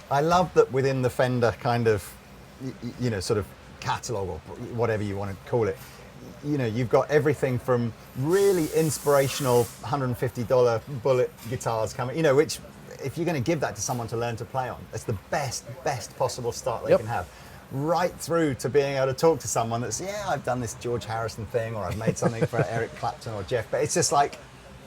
that within the Fender kind of sort of catalog, or whatever you want to call it. You've got everything from really inspirational $150 bullet guitars coming, which if you're going to give that to someone to learn to play on, it's the best possible start they can have. Right through to being able to talk to someone that's, I've done this George Harrison thing, or I've made something for Eric Clapton or Jeff, but it's just like,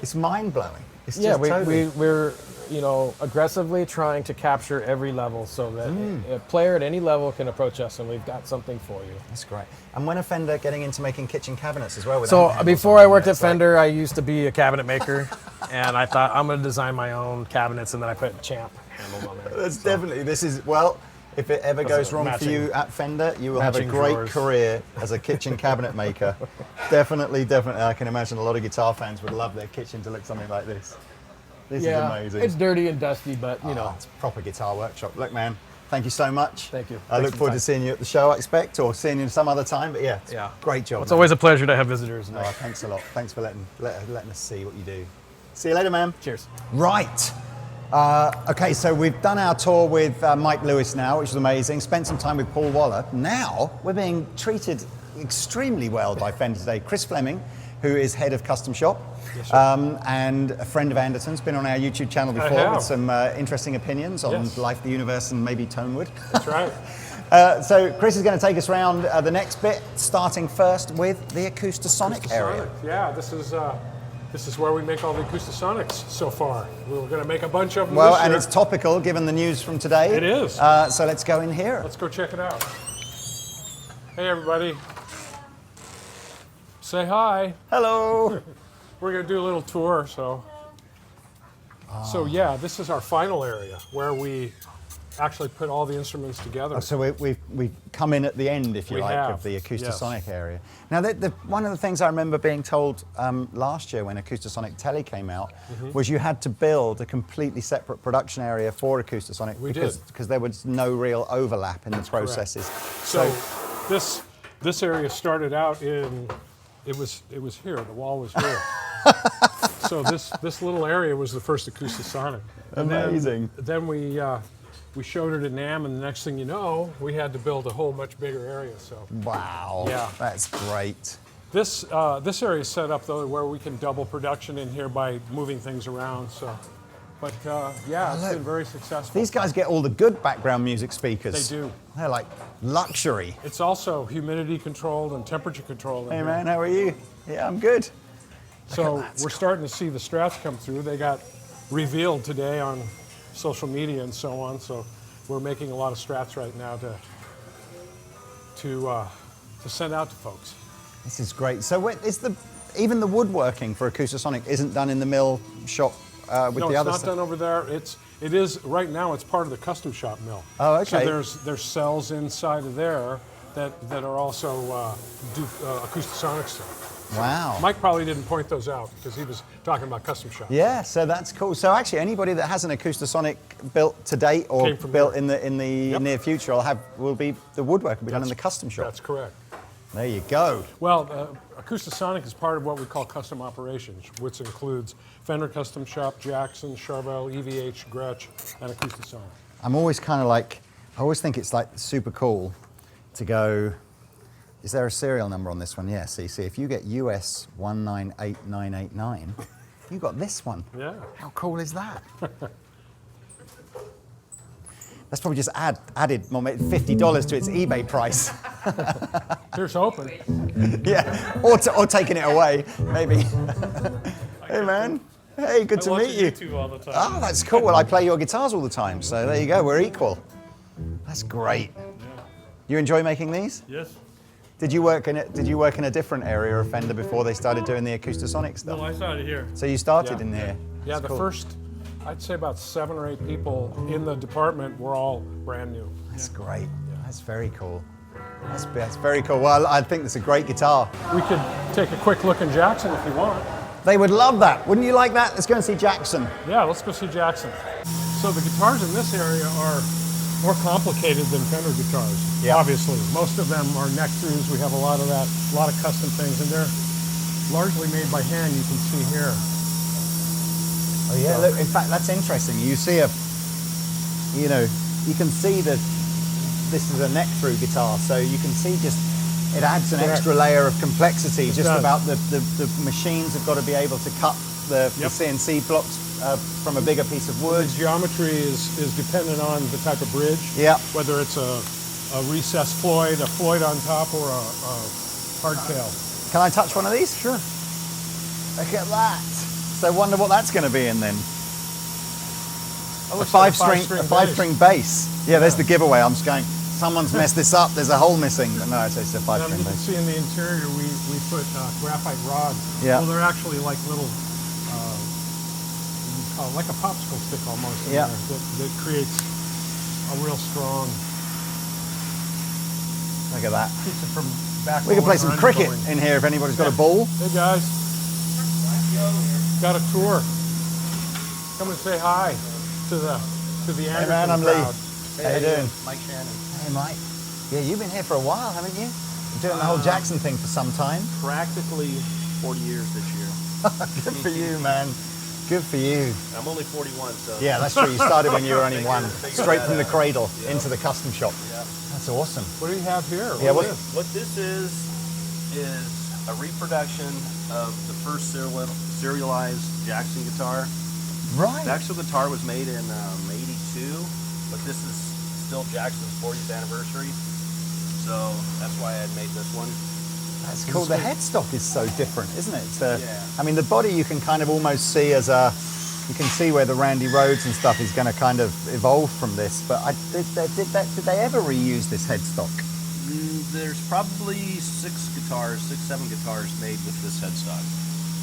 it's mind blowing. It's just we're aggressively trying to capture every level so that a player at any level can approach us and we've got something for you. That's great. And when are Fender getting into making kitchen cabinets as well? With So amp handles before on I them? worked at It's like- Fender, I used to be a cabinet maker, and I thought I'm going to design my own cabinets, and then I put Champ handles on there. That's definitely, this is, well, if it ever goes wrong for you at Fender, you will have a matching great drawers. career as a kitchen cabinet maker. Definitely. I can imagine a lot of guitar fans would love their kitchen to look something like this. This is amazing. It's dirty and dusty, but It's proper guitar workshop. Look, man, thank you so much. Thank you. I Thanks look for forward the to time. seeing you at the show, I expect, or seeing you some other time. But it's great job. it's man. always a pleasure to have visitors. Oh, thanks a lot. Thanks for letting us see what you do. See you later, man. Cheers. Right. Okay, so we've done our tour with Mike Lewis now, which is amazing. Spent some time with Paul Waller. Now we're being treated extremely well by Fender today. Chris Fleming, who is head of custom shop, and a friend of Andertons, been on our YouTube channel before with some interesting opinions on life, the universe, and maybe Tonewood. That's right. So Chris is going to take us around the next bit, starting first with the Acoustasonic area. Yeah, this is where we make all the Acoustasonics so far. We're going to make a bunch of them Well, this and year. it's topical given the news from today. It is. So let's go in here. Let's go check it out. Hey, everybody. Say hi. Hello. We're going to do a little tour, so yeah, this is our final area where we actually put all the instruments together. So we've come in at the end, if you We like, have, of the Acoustasonic yes. area. Now, one of the things I remember being told last year when Acoustasonic Tele came out was you had to build a completely separate production area for Acoustasonic because there was no real overlap in the processes. So this area started out in, it was here, the wall was here. So this little area was the first Acoustasonic. And Amazing. Then we showed it at NAMM, and the next thing you know, we had to build a whole much bigger area. So Wow. Yeah. That's great. this area is set up though where we can double production in here by moving things around. So, but yeah, it's been very successful. These guys get all the good background music speakers. They do. They're like luxury. It's also humidity controlled and temperature controlled. in Hey here. man, how are you? Yeah, I'm good. So we're starting to see the Strats come through. They got revealed today on social media and so on. So we're making a lot of Strats right now to send out to folks. This is great. So even the woodworking for Acoustasonic isn't done in the mill shop with No, the it's other not stuff? done over there. It is right now. It's part of the custom shop mill. Oh, okay. So there's cells inside of there that are also do Acoustasonic stuff. Wow. Mike probably didn't point those out because he was talking about custom shop. Yeah, so that's cool. So actually, anybody that has an Acoustasonic built to date or Came from built there. in the near future, the woodwork will be done in the custom shop. That's correct. There you go. Well, Acoustasonic is part of what we call custom operations, which includes Fender Custom Shop, Jackson, Charvel, EVH, Gretsch, and Acoustasonic. I'm always kind of like, I always think it's like super cool to go. Is there a serial number on this one? Yeah, see, if you get US 198989, you got this one. Yeah. How cool is that? That's probably just added more, $50 to its eBay price. Here's hoping. Yeah, or taking it away, maybe. Hey man, hey, good to meet you. YouTube all the time. Oh, that's cool. Well, I play your guitars all the time, so there you go, we're equal. That's great. You enjoy making these? Yes. Did you work in a different area of Fender before they started doing the Acoustasonic stuff? No, I started here. So you started Yeah. in here. Yeah, That's the cool. first, I'd say about 7 or 8 people in the department were all brand new. That's great. That's very cool. That's very cool. Well, I think that's a great guitar. We could take a quick look in Jackson if you want. They would love that. Wouldn't you like that? Let's go and see Jackson. Yeah, let's go see Jackson. So the guitars in this area are more complicated than Fender guitars, Yeah. obviously. Most of them are neck throughs. We have a lot of that, a lot of custom things, and they're largely made by hand, you can see here. Oh yeah, look, in fact, that's interesting. You see you can see that this is a neck through guitar, so you can see it adds an Correct. extra layer of complexity It just does. about the machines have got to be able to cut the Yep. CNC blocks from a bigger piece of wood. The geometry is dependent on the type of bridge, Yeah. whether it's a recessed Floyd, a Floyd on top, or a hardtail. Can I touch one of these? Sure. Look at that. So I wonder what that's going to be in then. A five-string bass. Yeah, there's the giveaway. I'm just going, someone's messed this up. There's a hole missing. But no, it's a And five-string you can bass. see in the interior we put graphite rods. Yeah. Well, they're actually like little, like a popsicle stick almost in Yeah. there that creates a real strong, Look at that. keeps it from back. We can play going some or cricket undergoing. in here if anybody's got a ball. Hey guys, got a tour. Come and say hi to the Hey man, I'm Andertons Lee. crowd. How you doing? Mike Shannon. Hey Mike. Yeah, you've been here for a while, haven't you? You're doing the whole Jackson thing for some time. Practically 40 years this year. Good for you, man. Good for you. I'm only 41, so. Yeah, that's true. You started when you were only one. Figure Straight that from the out. cradle Yeah. into the custom shop. Yeah. That's awesome. What do you have here? Yeah, What what- is this? What this is a reproduction of the first serialized Jackson guitar. Right. The actual guitar was made in '82, but this is still Jackson's 40th anniversary. So that's why I had made this one. That's cool. The headstock is so different, isn't it? It's Yeah. I mean, the body you can kind of almost see as a, you can see where the Randy Rhodes and stuff is going to kind of evolve from this. But did they ever reuse this headstock? There's probably 7 guitars made with this headstock.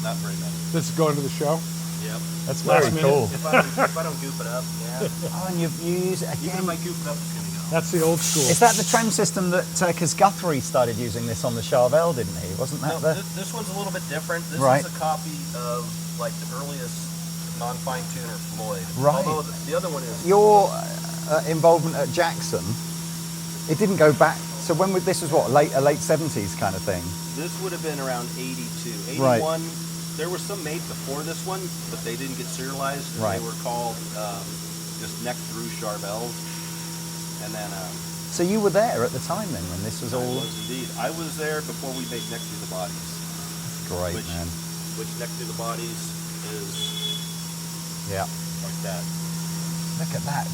Not very many. This is going to the show? Yep. That's Last very minute. cool. If I don't goof it up, yeah. Oh, and you use it Even again. if I goof it up, it's gonna go. That's the old school. Is that the trem system that, because Guthrie started using this on the Charvel, didn't he? Wasn't that No, the... this one's a little bit different. This Right. is a copy of like the earliest non-fine tuner Floyd. Right. Although the other one is. Your involvement at Jackson, it didn't go back, so when this was what, a late 70s kind of thing? This would have been around 82. 81. Right. There were some made before this one, but they didn't get serialized. And Right. They were called just neck through Charvels. And then. So you were there at the time then when this was I all... was indeed. I was there before we made neck through the bodies. Great, which, man. Which neck through the bodies is Yeah. like that. Look at that.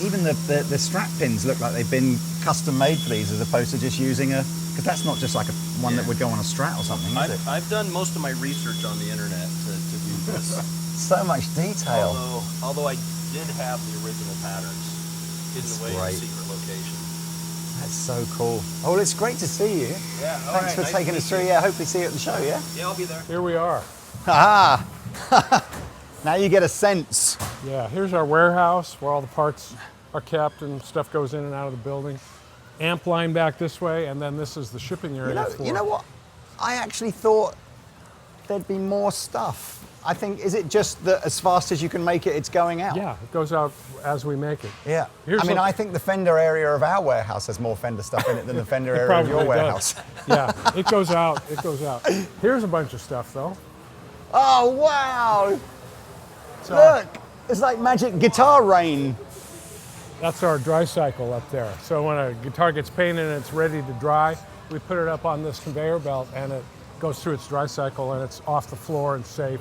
Even the strap pins look like they've been custom made for these as opposed to just using a... Because that's not just like one that would go on a Strat or something, is it? I've done most of my research on the internet to do this. So much detail. Although I did have the original patterns hidden That's away in a great. secret location. That's so cool. Oh, well, it's great to see you. Yeah, Thanks for taking us through. Yeah, hopefully see you at the show, yeah? Yeah, I'll be there. Here we are. Ah! Now you get a sense. Yeah, here's our warehouse where all the parts are kept and stuff goes in and out of the building. Amp line back this way, and then this is the shipping area. You know what? I actually thought there'd be more stuff. I think, is it just that as fast as you can make it, it's going out? Yeah, it goes out as we make it. Yeah. Here's I mean, a- I think the Fender area of our warehouse has more Fender stuff in it than the Fender It area of your probably warehouse. does. Yeah, it goes out. It goes out. Here's a bunch of stuff though. Oh, wow! So Look! It's like magic guitar rain. that's our dry cycle up there. So when a guitar gets painted and it's ready to dry, we put it up on this conveyor belt and it goes through its dry cycle and it's off the floor and safe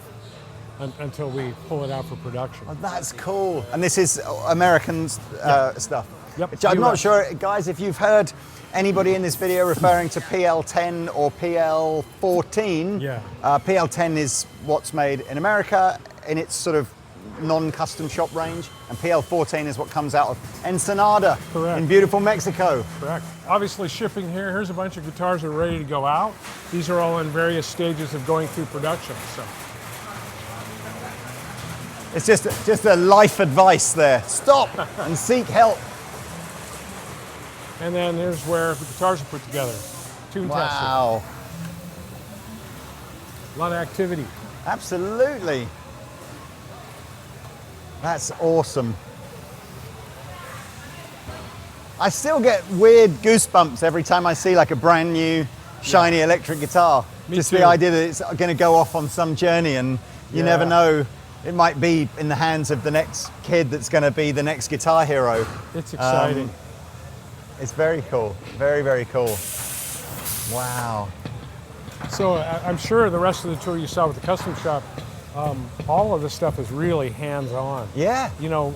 until we pull it out for production. Oh, that's cool. And this is American stuff. Yep. Which I'm not US. sure, guys, if you've heard anybody in this video referring to PL10 or PL14. Yeah. PL10 is what's made in America in its sort of non-custom shop range, and PL14 is what comes out of Ensenada Correct. in beautiful Mexico. Correct. Obviously shipping here, here's a bunch of guitars that are ready to go out. These are all in various stages of going through production. So It's just a life advice there. Stop and seek help. and then here's where the guitars are put together. Tune tested. Wow. A lot of activity. Absolutely. That's awesome. I still get weird goosebumps every time I see like a brand new shiny electric guitar. Me Just too. the idea that it's going to go off on some journey, and you never Yeah. know. It might be in the hands of the next kid that's going to be the next guitar hero. It's exciting. It's very cool. Very, very cool. Wow. So I'm sure the rest of the tour you saw with the custom shop, all of this stuff is really hands-on. Yeah. You know,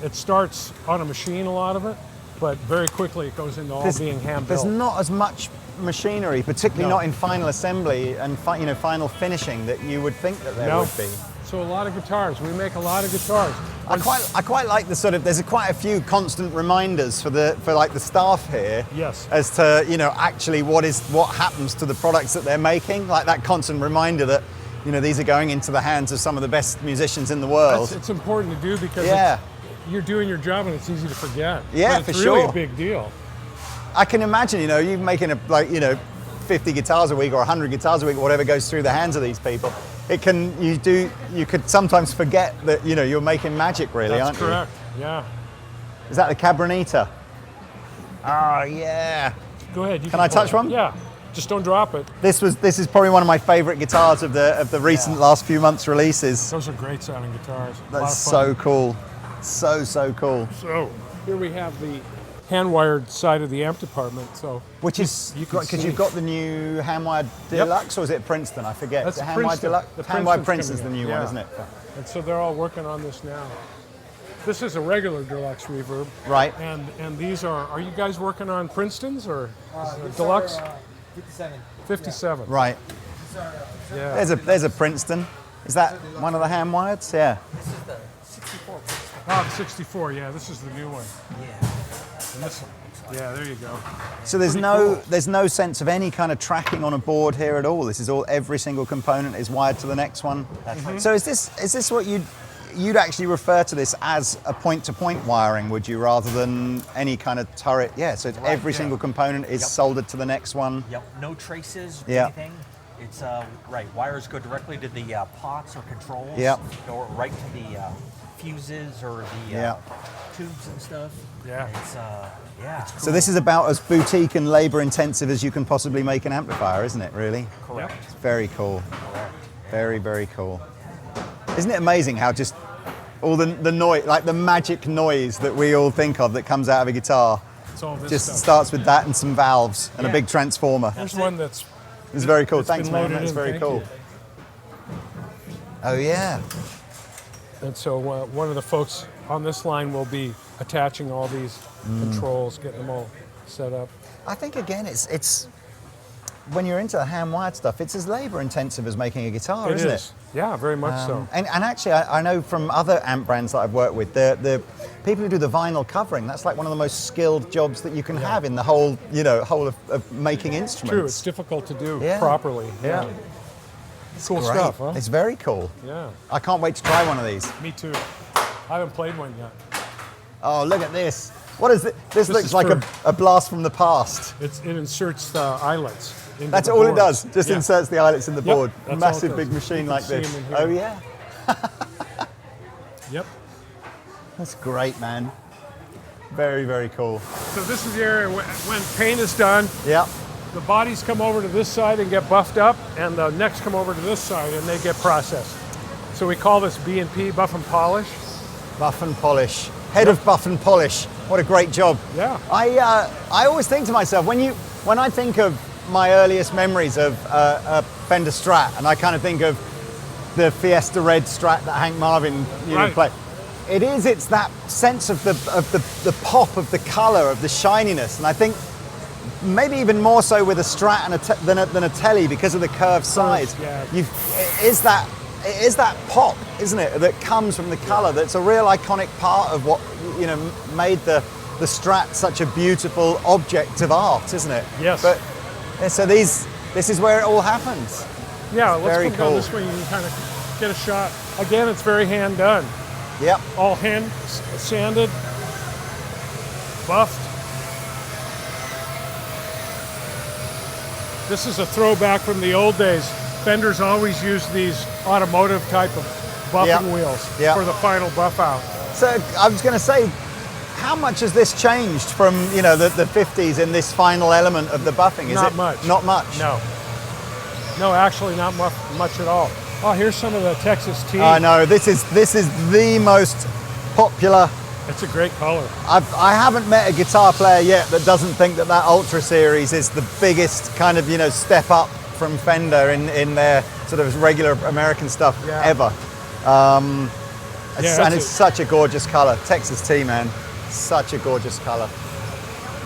it starts on a machine, a lot of it, but very quickly it goes into all being hand-built. There's not as much machinery, particularly No. not in final assembly and final finishing, that you would think that there would be. So a lot of guitars. We make a lot of guitars. I quite like the sort of, there's quite a few constant reminders for like the staff here. Yes. As to, you know, actually what happens to the products that they're making, like that constant reminder that, you know, these are going into the hands of some of the best musicians in the world. It's important to do because you're doing your job and it's easy to forget. Yeah, but it's for really sure. a big deal. I can imagine, you know, you making 50 guitars a week or 100 guitars a week, whatever goes through the hands of these people. You could sometimes forget that, you know, you're making magic really, aren't you? That's correct, yeah. Is that the Cabronita? Oh, yeah. Go ahead. Can I touch one? Yeah, just don't drop it. This is probably one of my favorite guitars of the recent last few months releases. Those are great sounding guitars. That's so cool. So cool. So here we have the hand-wired side of the amp department. So which is because you've got the new hand-wired Yep. Deluxe, or is it Princeton? I forget. That's the hand-wired Princeton. Deluxe. The Hand-wired Princeton's Princeton's the coming new in. one, Yeah. isn't it? And so they're all working on this now. This is a regular deluxe reverb. Right. And these are you guys working on Princeton's or deluxe? 57. 57. Right. Yeah. There's a Princeton. Is that one of the hand-wireds? Yeah. This is the 64. Oh, the 64. Yeah, this is the new one. Yeah. And this, yeah, there you go. So there's no sense of any kind of tracking on a board here at all. This is every single component is wired to the next one. That's right. So is this what you'd actually refer to this as a point-to-point wiring, would you, rather than any kind of turret? Yeah, so every single component is soldered to the next one. Yep. No traces. Yeah. Anything. It's right. Wires go directly to the pots or controls. Yep. Go right to the fuses or the tubes and stuff. Yeah. It's yeah. It's cool. So this is about as boutique and labor-intensive as you can possibly make an amplifier, isn't it, really? correct. It's very cool. Correct. Very, very cool. Isn't it amazing how just all the noise, like the magic noise that we all think of that comes out of a guitar, It's all this just stuff. starts with that and some valves and a big transformer. There's one that's It's very cool. it's Thanks, been man. loaded That's in. very Thank cool. you. Oh, yeah. And so one of the folks on this line will be attaching all these controls, getting them all set up. I think, again, it's when you're into the hand-wired stuff, it's as labor-intensive as making a guitar, isn't it? Yeah, very much so. And actually, I know from other amp brands that I've worked with, the people who do the vinyl covering, that's like one of the most skilled jobs that you can have in the whole of making instruments. True, it's difficult to do Yeah. properly. Yeah. Cool Great. stuff, huh? It's very cool. Yeah, I can't wait to try one of these. me too. I haven't played one yet. Oh, look at this. What is it? This looks is like for- a blast from the past. It inserts the eyelets. Into That's the all it boards. does. Just Yeah. inserts the eyelets in the Yep, board. that's all it Massive does. big You machine can like see this. 'em in here. Oh yeah. Yep. That's great, man. Very, very cool. So this is the area when paint is done, Yeah. the bodies come over to this side and get buffed up, and the necks come over to this side and they get processed. So we call this B&P, buff and polish. Buff and polish. Head of buff and polish. What a great job. Yeah. I always think to myself, when I think of my earliest memories of a Fender Strat, and I kind of think of the Fiesta Red Strat that Hank Marvin Right. played, it's that sense of the pop, of the color, of the shininess, and I think maybe even more so with a Strat and than a Tele because of the curved sides. Yeah. It is that pop, isn't it, that comes from the color. That's a real iconic part of what made the Strat such a beautiful object of art, isn't it? Yes. But so this is where it all happens. Yeah, let's Very come down cool. this way. You can kind of get a shot. Again, it's very hand done. Yep. All hand sanded, buffed. This is a throwback from the old days. Fenders always used these automotive type of buffing Yep. wheels Yep. for the final buff out. So I was going to say, how much has this changed from the 50s in this final element of the buffing? Is Not it much. Not much. No, actually not much at all. Oh, here's some of the Texas tea. I know this is the most popular. It's a great color. I haven't met a guitar player yet that doesn't think that Ultra Series is the biggest kind of step up from Fender in their sort of regular American stuff Yeah. ever. Yeah, It's such a gorgeous color. Texas tea, man, such a gorgeous color.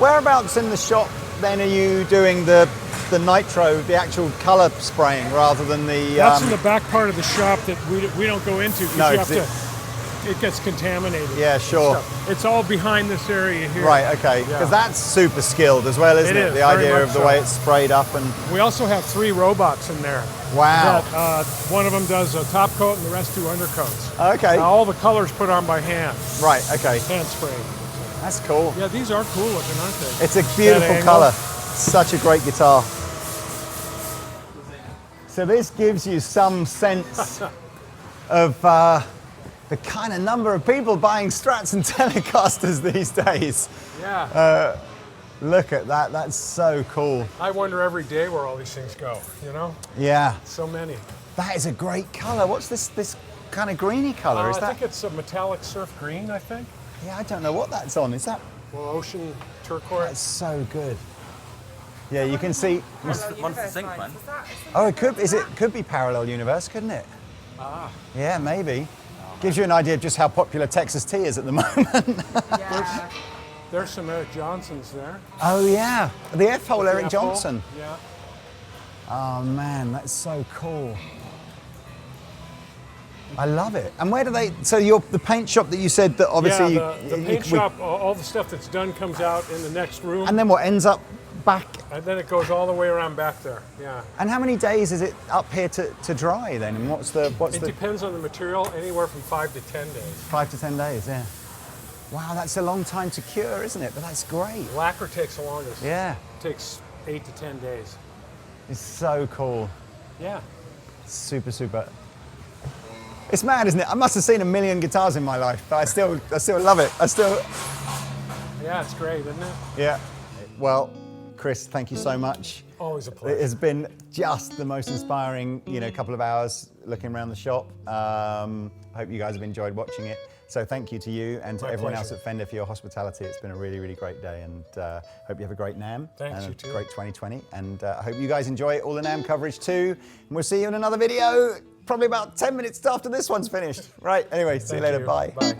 Whereabouts in the shop then are you doing the nitro, the actual color spraying rather than the? That's in the back part of the shop that we don't go into because No, you have 'cause it gets contaminated. Yeah, and sure. stuff. It's all behind this area here. Right, okay. Yeah. Because that's super skilled as well, isn't It it? is, The very idea much of the so. way it's sprayed up and... We also have 3 robots in there. Wow. That, one of them does a top coat and the rest do undercoats. Okay. All the colors put on by hand. Right, okay. Hand sprayed. That's cool. Yeah, these are cool looking, aren't they? It's a beautiful angle. color. Such a great guitar. So this gives you some sense of the kind of number of people buying Strats and Telecasters these days. Yeah. Look at that, that's so cool. I wonder every day where all these things go, you know? Yeah. So many. That is a great color. What's this kind of greeny color? Is I that? think it's a metallic surf green, I think. Yeah, I don't know what that's on. Is that? Well, ocean turquoise. That's so good. Yeah, you can see. One's the zinc, man. Oh, it could be Parallel Universe, couldn't it? Ah. Yeah, maybe. Gives you an idea of just how popular Texas Tea is at the moment. There's some Eric Johnsons there. Oh yeah, the F-hole Eric F-hole. Johnson. Yeah. Oh man, that's so cool. I love it. And where do they? So the paint shop that you said that obviously yeah, the paint shop, all the stuff that's done comes out in the next room. And then what ends up back? And then it goes all the way around back there. Yeah. And how many days is it up here to dry then? And what's the It depends on the material, anywhere from 5 to 10 days. 5 to 10 days? Yeah. Wow, that's a long time to cure, isn't it? But that's great. Lacquer takes the longest. Yeah. It takes 8 to 10 days. It's so cool. Yeah. Super, super. It's mad, isn't it? I must have seen a million guitars in my life, but I still love it. Yeah, it's great, isn't it? Yeah. Well, Chris, thank you so much. Always a pleasure. It has been just the most inspiring, couple of hours looking around the shop. I hope you guys have enjoyed watching it. So thank you to you and to everyone else at Fender for your hospitality. It's been a really, really great day, and hope you have a great NAMM. Thanks, and you a too. great 2020. And I hope you guys enjoy all the NAMM coverage too. And we'll see you in another video, probably about 10 minutes after this one's finished. Right, anyway, see you later, bye. Bye.